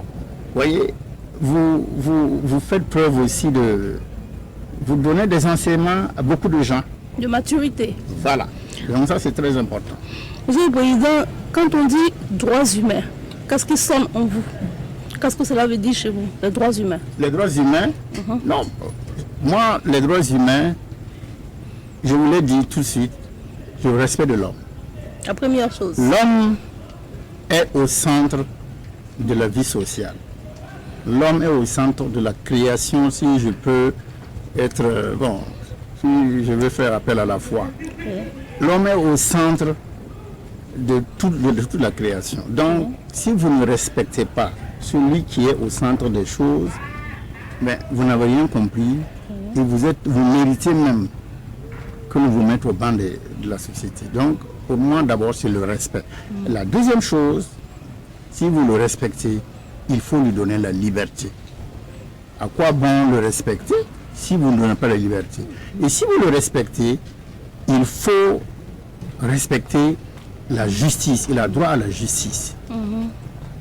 voyez, vous faites preuve aussi de... Vous donnez des enseignements à beaucoup de gens. De maturité. Voilà. Donc ça, c'est très important. Monsieur le Président, quand on dit droits humains, qu'est-ce qui sonne en vous? Qu'est-ce que cela veut dire chez vous, les droits humains? Les droits humains, non. Moi, les droits humains, je vous l'ai dit tout de suite, je respecte de l'homme. La première chose. L'homme est au centre de la vie sociale. L'homme est au centre de la création, si je peux être... si je veux faire appel à la foi. L'homme est au centre de toute la création. Donc, si vous ne respectez pas celui qui est au centre des choses, ben, vous n'avez rien compris et vous méritez même que nous vous mettions au banc de la société. Donc, pour moi, d'abord, c'est le respect. La deuxième chose, si vous le respectez, il faut lui donner la liberté. À quoi bon le respecter si vous ne donnez pas la liberté? Et si vous le respectez, il faut respecter la justice. Il a droit à la justice.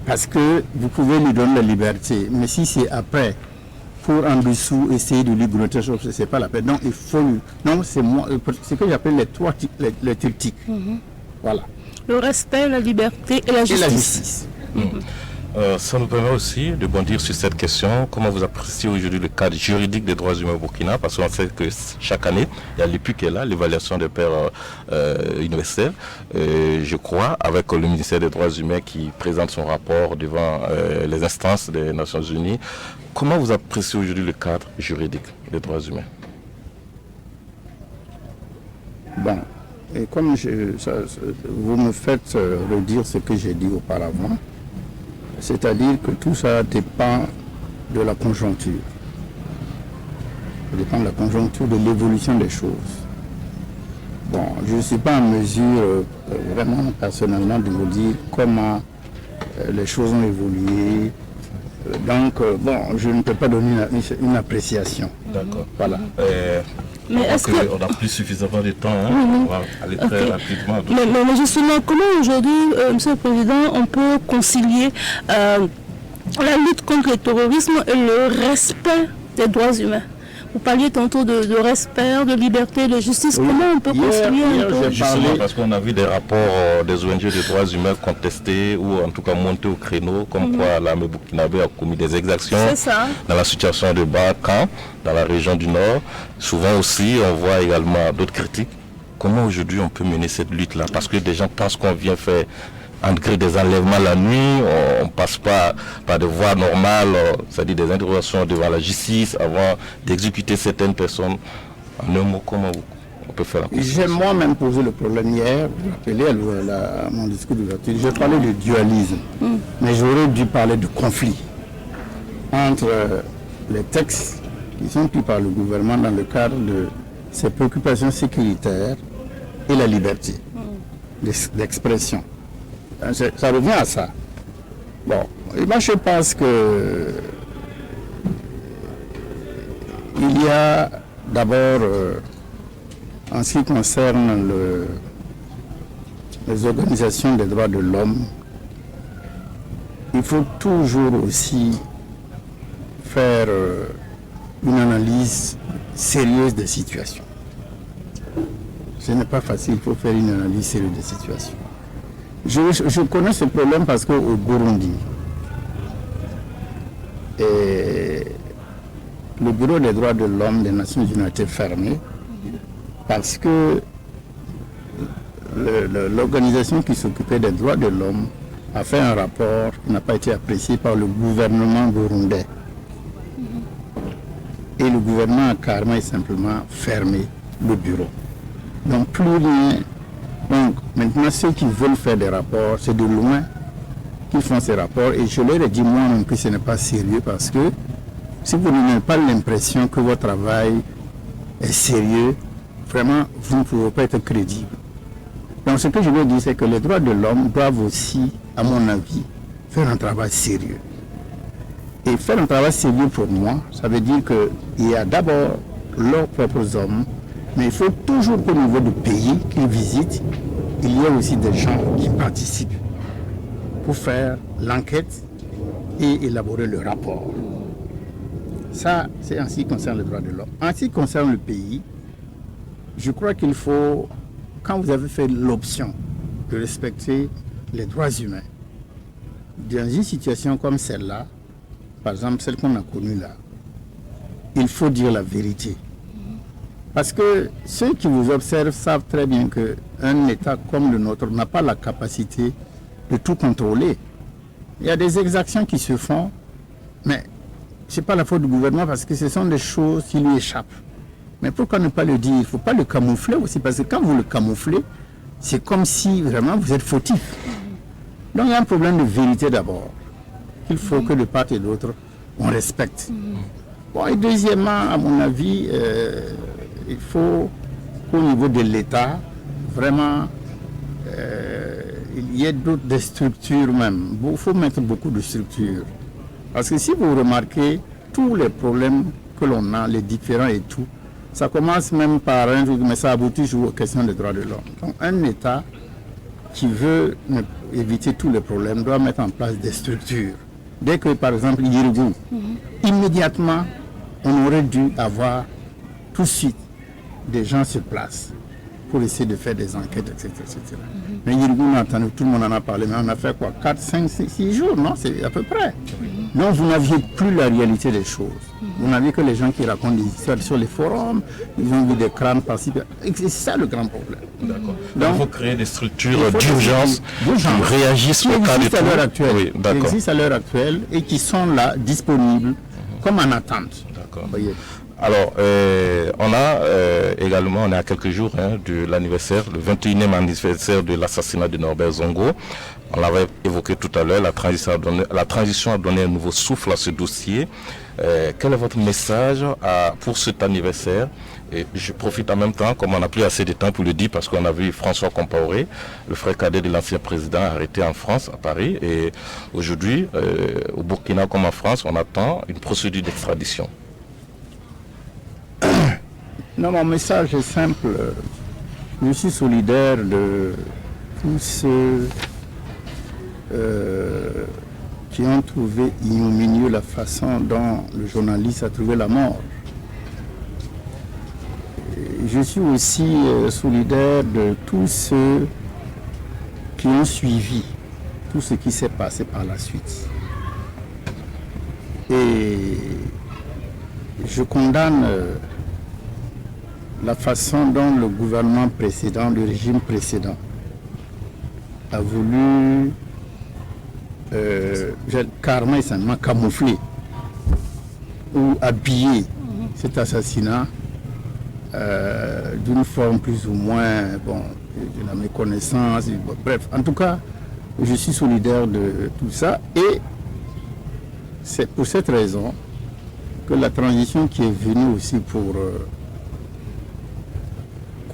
Parce que vous pouvez lui donner la liberté, mais si c'est après, pour en dessous, essayer de lui gronder, ce n'est pas la peine. Donc, il faut lui... Non, c'est moi, ce que j'appelle les triptyques. Voilà. Le respect, la liberté et la justice. Et la justice. Ça nous permet aussi de bondir sur cette question. Comment vous appréciez aujourd'hui le cadre juridique des droits humains au Burkina? Parce qu'on sait que chaque année, il y a l'EPU qui est là, l'évaluation des pairs universels. Je crois, avec le ministère des droits humains qui présente son rapport devant les instances des Nations Unies. Comment vous appréciez aujourd'hui le cadre juridique des droits humains? Bon, et comme vous me faites redire ce que j'ai dit auparavant, c'est-à-dire que tout ça dépend de la conjoncture. Ça dépend de la conjoncture, de l'évolution des choses. Bon, je ne suis pas en mesure vraiment personnellement de vous dire comment les choses ont évolué. Donc, bon, je ne peux pas donner une appréciation. D'accord. Voilà. Mais est-ce qu'on n'a plus suffisamment de temps, hein? On va aller très rapidement. Mais justement, comment aujourd'hui, Monsieur le Président, on peut concilier la lutte contre le terrorisme et le respect des droits humains? Vous parliez tantôt de respect, de liberté, de justice. Oui. Comment on peut concilier un peu? Justement, parce qu'on a vu des rapports des ONG de droits humains contestés ou en tout cas montés au créneau, comme quoi l'armée burkinabé a commis des exactions dans la situation de Barakan, dans la région du Nord. Souvent aussi, on voit également d'autres critiques. Comment aujourd'hui on peut mener cette lutte-là? Parce que des gens pensent qu'on vient faire des enlèvements la nuit, on ne passe pas par des voies normales, c'est-à-dire des interrogations devant la justice avant d'exécuter certaines personnes. En un mot, comment on peut faire la conciliation? J'ai moi-même posé le problème hier, vous rappelez à mon discours d'ouverture, j'ai parlé de dualisme, mais j'aurais dû parler de conflit entre les textes qui sont pris par le gouvernement dans le cadre de ses préoccupations sécuritaires et la liberté d'expression. Ça revient à ça. Bon, et moi je pense que il y a d'abord, en ce qui concerne les organisations des droits de l'homme, il faut toujours aussi faire une analyse sérieuse des situations. Ce n'est pas facile, il faut faire une analyse sérieuse des situations. Je connais ce problème parce qu'au Burundi, le Bureau des droits de l'homme des Nations Unies a été fermé parce que l'organisation qui s'occupait des droits de l'homme a fait un rapport qui n'a pas été apprécié par le gouvernement burundais. Et le gouvernement a carrément et simplement fermé le bureau. Donc plus rien. Donc maintenant ceux qui veulent faire des rapports, c'est de loin qu'ils font ces rapports. Et je leur ai dit moi-même que ce n'est pas sérieux parce que si vous n'avez pas l'impression que votre travail est sérieux, vraiment vous ne pouvez pas être crédible. Donc ce que je veux dire, c'est que les droits de l'homme doivent aussi, à mon avis, faire un travail sérieux. Et faire un travail sérieux pour moi, ça veut dire qu'il y a d'abord leurs propres hommes, mais il faut toujours qu'au niveau du pays qu'ils visitent, il y a aussi des gens qui participent pour faire l'enquête et élaborer le rapport. Ça, c'est en ce qui concerne les droits de l'homme. En ce qui concerne le pays, je crois qu'il faut, quand vous avez fait l'option de respecter les droits humains, dans une situation comme celle-là, par exemple celle qu'on a connue là, il faut dire la vérité. Parce que ceux qui vous observent savent très bien qu'un État comme le nôtre n'a pas la capacité de tout contrôler. Il y a des exactions qui se font, mais ce n'est pas la faute du gouvernement parce que ce sont des choses qui lui échappent. Mais pourquoi ne pas le dire? Il ne faut pas le camoufler aussi, parce que quand vous le camouflez, c'est comme si vraiment vous êtes fautif. Donc il y a un problème de vérité d'abord, qu'il faut que de part et d'autre, on respecte. Bon, et deuxièmement, à mon avis, il faut qu'au niveau de l'État, vraiment, il y ait des structures même. Il faut mettre beaucoup de structures. Parce que si vous remarquez, tous les problèmes que l'on a, les différents et tout, ça commence même par un truc, mais ça aboutit toujours aux questions des droits de l'homme. Donc un État qui veut éviter tous les problèmes doit mettre en place des structures. Dès que, par exemple, Yirigou, immédiatement, on aurait dû avoir tout de suite des gens sur place pour essayer de faire des enquêtes, etc. Mais Yirigou, on a entendu, tout le monde en a parlé, mais on a fait quoi? 4, 5, 6 jours, non? C'est à peu près. Donc vous n'aviez plus la réalité des choses. Vous n'aviez que les gens qui racontent des histoires sur les forums, ils ont vu des crânes par-ci. Et c'est ça le grand problème. D'accord. Donc, il faut créer des structures d'urgence qui réagissent au cas de existent à l'heure actuelle, Oui, qui d'accord. existent à l'heure actuelle et qui sont là, disponibles, comme en attente. D'accord. Vous voyez. Alors, on a également, on est à quelques jours de l'anniversaire, le 21e anniversaire de l'assassinat de Norbert Zongo. On l'avait évoqué tout à l'heure, la transition a donné un nouveau souffle à ce dossier. Quel est votre message pour cet anniversaire? Et je profite en même temps, comme on n'a plus assez de temps pour le dire, parce qu'on a vu François Compaoré, le frère cadet de l'ancien président, arrêté en France, à Paris. Et aujourd'hui, au Burkina comme en France, on attend une procédure d'extradition. Non, mon message est simple. Je suis solidaire de tous ceux qui ont trouvé ignominieux la façon dont le journaliste a trouvé la mort. Je suis aussi solidaire de tous ceux qui ont suivi tout ce qui s'est passé par la suite. Et je condamne la façon dont le gouvernement précédent, le régime précédent, a voulu carrément et simplement camoufler ou habiller cet assassinat d'une forme plus ou moins de la méconnaissance. Bref, en tout cas, je suis solidaire de tout ça et c'est pour cette raison que la transition qui est venue aussi pour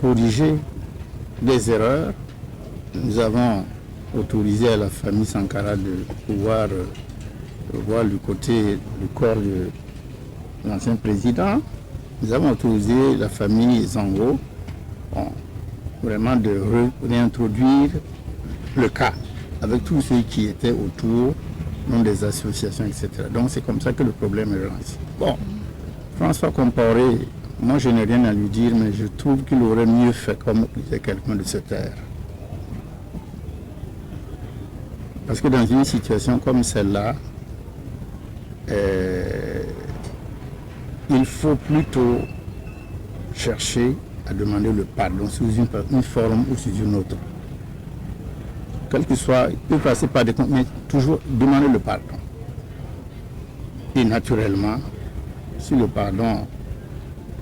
corriger des erreurs, nous avons autorisé à la famille Sankara de pouvoir voir du côté du corps de l'ancien président. Nous avons autorisé la famille Zongo vraiment de réintroduire le cas avec tous ceux qui étaient autour, non des associations, etc. Donc c'est comme ça que le problème est lancé. Bon, François Compaoré, moi je n'ai rien à lui dire, mais je trouve qu'il aurait mieux fait, comme disait quelqu'un, de se taire. Parce que dans une situation comme celle-là, il faut plutôt chercher à demander le pardon sous une forme ou sous une autre. Quel que soit, il peut passer par des comptes, mais toujours demander le pardon. Et naturellement, si le pardon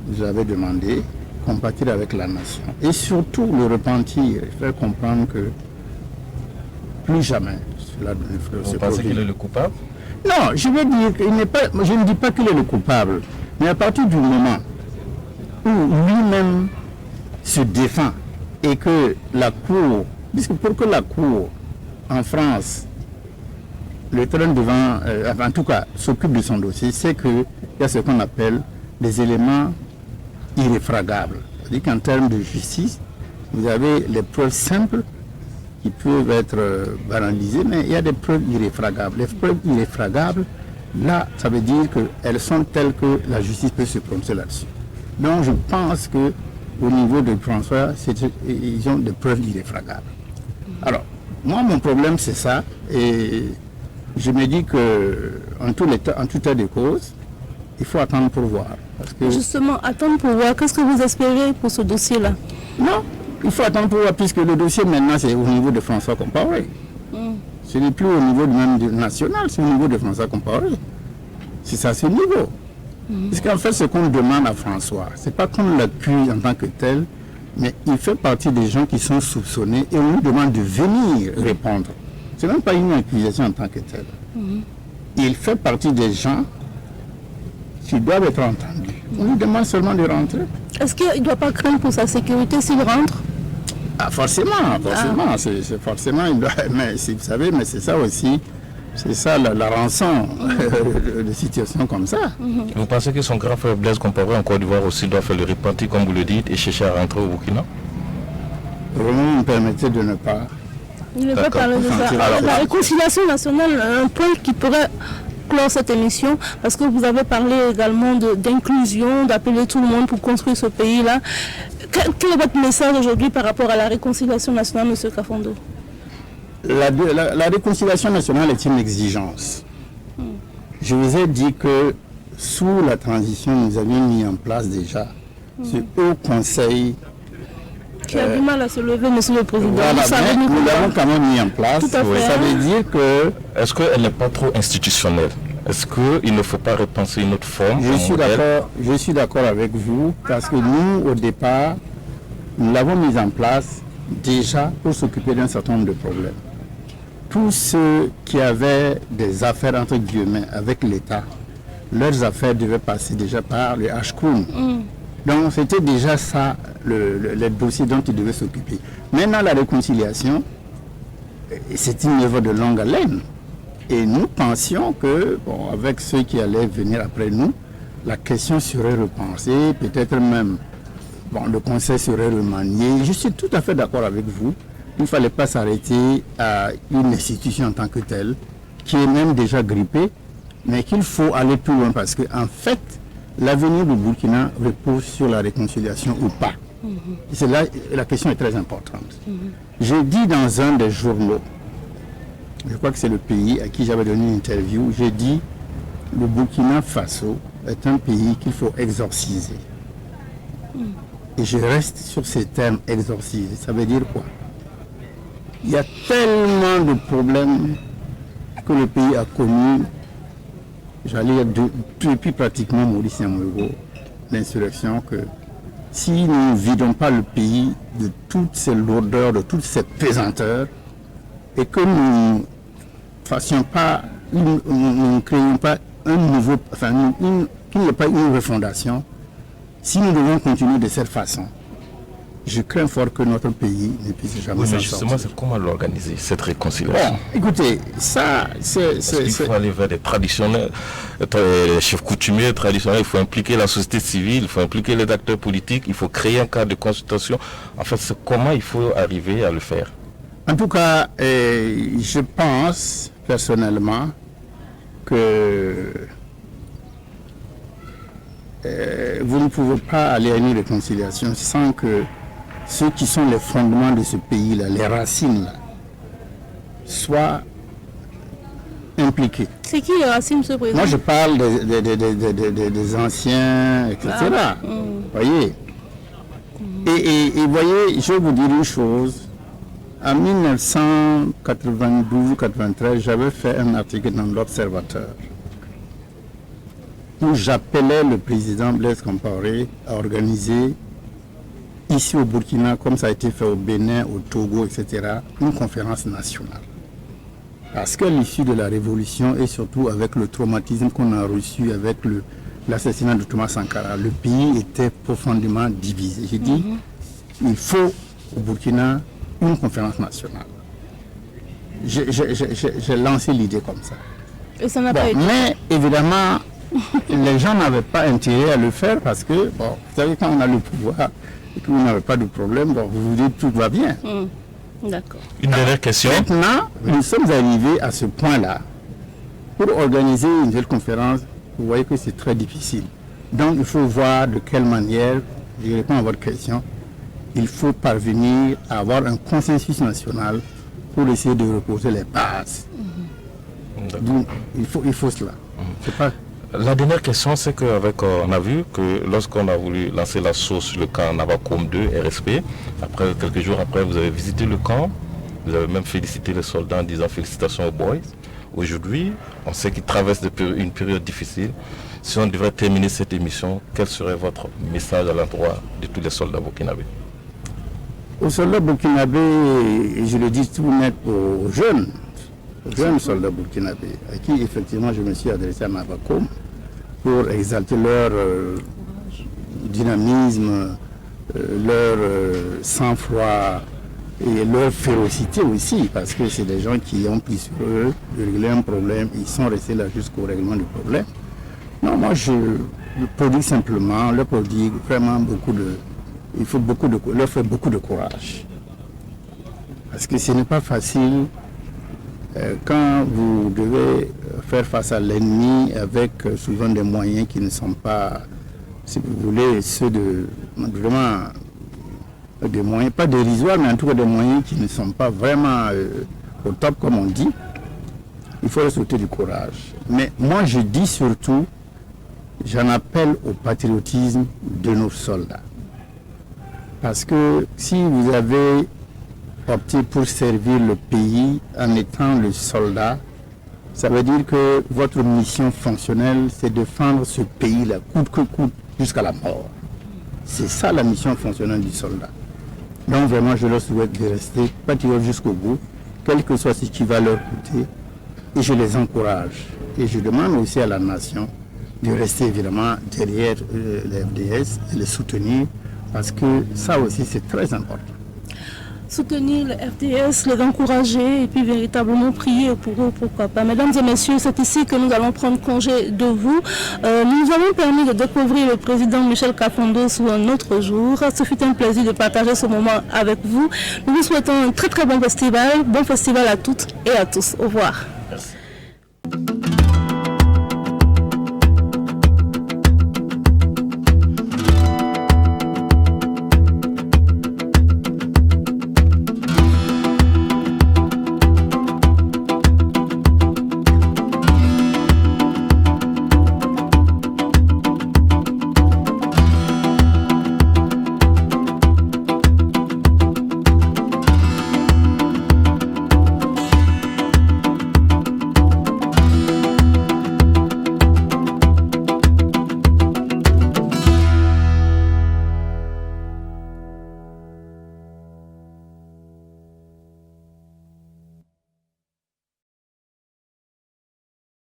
vous avez demandé, compatir avec la nation. Et surtout le repentir, faire comprendre que plus jamais cela ne se produit. Vous pensez qu'il est le coupable? Non, je veux dire qu'il n'est pas. Je ne dis pas qu'il est le coupable, mais à partir du moment où lui-même se défend et que la Cour, puisque pour que la Cour en France le traîne devant, en tout cas s'occupe de son dossier, c'est qu'il y a ce qu'on appelle des éléments irréfragables. C'est-à-dire qu'en termes de justice, vous avez les preuves simples qui peuvent être banalisées, mais il y a des preuves irréfragables. Les preuves irréfragables, là, ça veut dire qu'elles sont telles que la justice peut se prononcer là-dessus. Donc je pense que au niveau de François, ils ont des preuves irréfragables. Alors, moi, mon problème, c'est ça. Et je me dis qu'en tout état de cause, il faut attendre pour voir. Parce que... Justement, attendre pour voir. Qu'est-ce que vous espérez pour ce dossier-là? Non, il faut attendre pour voir, puisque le dossier maintenant, c'est au niveau de François Compaoré. Ce n'est plus au niveau même national, c'est au niveau de François Compaoré. C'est ça, ce niveau. Parce qu'en fait, ce qu'on demande à François, c'est pas qu'on l'appuie en tant que tel, mais il fait partie des gens qui sont soupçonnés et on lui demande de venir répondre. C'est même pas une accusation en tant que telle. Il fait partie des gens qui doivent être entendus. On lui demande seulement de rentrer. Est-ce qu'il ne doit pas craindre pour sa sécurité s'il rentre? Ah, forcément. C'est forcément, il doit, mais vous savez, mais c'est ça aussi. C'est ça la rançon de situations comme ça. Vous pensez que son grand frère Blaise Compaoré en Côte d'Ivoire aussi doit faire le repenti, comme vous le dites, et chercher à rentrer au Burkina? Vraiment, vous me permettez de ne pas... Il ne veut parler de ça. Alors, la réconciliation nationale, un point qui pourrait clore cette émission, parce que vous avez parlé également d'inclusion, d'appeler tout le monde pour construire ce pays-là. Quel est votre message aujourd'hui par rapport à la réconciliation nationale, M. Kafondo? La réconciliation nationale est une exigence. Je vous ai dit que sous la transition, nous avions mis en place déjà ce haut conseil qui a du mal à se lever, Monsieur le Président. Voilà, nous l'avons quand même mis en place. Tout à fait. Ça veut dire que... Est-ce qu'elle n'est pas trop institutionnelle? Est-ce qu'il ne faut pas repenser une autre forme? Je suis d'accord avec vous, parce que nous, au départ, nous l'avons mise en place déjà pour s'occuper d'un certain nombre de problèmes. Tous ceux qui avaient des affaires, entre guillemets, avec l'État, leurs affaires devaient passer déjà par le HCOUM. Donc c'était déjà ça, le dossier dont ils devaient s'occuper. Maintenant, la réconciliation, c'est une œuvre de longue haleine. Et nous pensions que, bon, avec ceux qui allaient venir après nous, la question serait repensée, peut-être même, bon, le conseil serait remanié. Je suis tout à fait d'accord avec vous. Il ne fallait pas s'arrêter à une institution en tant que telle, qui est même déjà grippée, mais qu'il faut aller plus loin parce qu'en fait, l'avenir du Burkina repose sur la réconciliation ou pas. C'est là, la question est très importante. J'ai dit dans un des journaux, je crois que c'est le pays à qui j'avais donné une interview, j'ai dit le Burkina Faso est un pays qu'il faut exorciser. Et je reste sur ces termes exorciser. Ça veut dire quoi? Il y a tellement de problèmes que le pays a connus, j'allais dire depuis pratiquement Maurice Yamogo, l'insurrection, que si nous ne vidons pas le pays de toutes ces lourdeurs, de toutes ces pesanteurs, et que nous ne fassions pas, nous ne créions pas un nouveau, enfin, qu'il n'y ait pas une refondation, si nous devons continuer de cette façon, je crains fort que notre pays ne puisse jamais s'en sortir. Justement, c'est comment l'organiser, cette réconciliation? Bon, écoutez, ça, c'est... Il faut aller vers des traditionnels, les chefs coutumiers traditionnels, il faut impliquer la société civile, il faut impliquer les acteurs politiques, il faut créer un cadre de consultation. En fait, c'est comment il faut arriver à le faire? En tout cas, je pense personnellement que vous ne pouvez pas aller à une réconciliation sans que ceux qui sont les fondements de ce pays-là, les racines, là, soient impliqués. C'est qui les racines, M. Président? Moi, je parle des anciens, etc. Voyez. Et voyez, je vais vous dire une chose. En 1992-93, j'avais fait un article dans l'Observateur où j'appelais le président Blaise Compaoré à organiser ici au Burkina, comme ça a été fait au Bénin, au Togo, etc., une conférence nationale. Parce qu'à l'issue de la révolution et surtout avec le traumatisme qu'on a reçu avec l'assassinat de Thomas Sankara, le pays était profondément divisé. J'ai dit, il faut au Burkina une conférence nationale. J'ai lancé l'idée comme ça. Et ça n'a pas été. Mais évidemment, les gens n'avaient pas intérêt à le faire parce que, bon, vous savez, quand on a le pouvoir et que vous n'avez pas de problème, bon, vous vous dites tout va bien. D'accord. Une dernière question. Maintenant, nous sommes arrivés à ce point-là. Pour organiser une nouvelle conférence, vous voyez que c'est très difficile. Donc, il faut voir de quelle manière je réponds à votre question, il faut parvenir à avoir un consensus national pour essayer de reposer les bases. Donc, il faut cela. C'est pas... La dernière question, c'est on a vu que lorsqu'on a voulu lancer l'assaut sur le camp Navakom 2 RSP, quelques jours après, vous avez visité le camp, vous avez même félicité les soldats en disant félicitations aux boys. Aujourd'hui, on sait qu'ils traversent une période difficile. Si on devrait terminer cette émission, quel serait votre message à l'endroit de tous les soldats burkinabés? Aux soldats burkinabés, je le dis tout net aux jeunes soldats burkinabés, à qui effectivement je me suis adressé à Navakom pour exalter leur dynamisme, leur sang-froid et leur férocité aussi, parce que c'est des gens qui ont pris sur eux de régler un problème, ils sont restés là jusqu'au règlement du problème. Non, moi je prodigue simplement, leur prodigue vraiment leur faire beaucoup de courage. Parce que ce n'est pas facile quand vous devez faire face à l'ennemi avec souvent des moyens qui ne sont pas, si vous voulez, ceux de vraiment des moyens, pas dérisoires, mais en tout cas des moyens qui ne sont pas vraiment au top comme on dit. Il faut sauter du courage. Mais moi je dis surtout, j'en appelle au patriotisme de nos soldats. Parce que si vous avez opté pour servir le pays en étant le soldat, ça veut dire que votre mission fonctionnelle, c'est de défendre ce pays-là, coûte que coûte, jusqu'à la mort. C'est ça la mission fonctionnelle du soldat. Donc vraiment, je leur souhaite de rester patriotes jusqu'au bout, quel que soit ce qui va leur coûter, et je les encourage. Et je demande aussi à la nation de rester évidemment derrière les FDS et les soutenir, parce que ça aussi c'est très important. Soutenir le FDS, les encourager et puis véritablement prier pour eux, pourquoi pas. Mesdames et messieurs, c'est ici que nous allons prendre congé de vous. Nous avons permis de découvrir le président Michel Kafando sous un autre jour. Ce fut un plaisir de partager ce moment avec vous. Nous vous souhaitons un très très bon festival à toutes et à tous. Au revoir.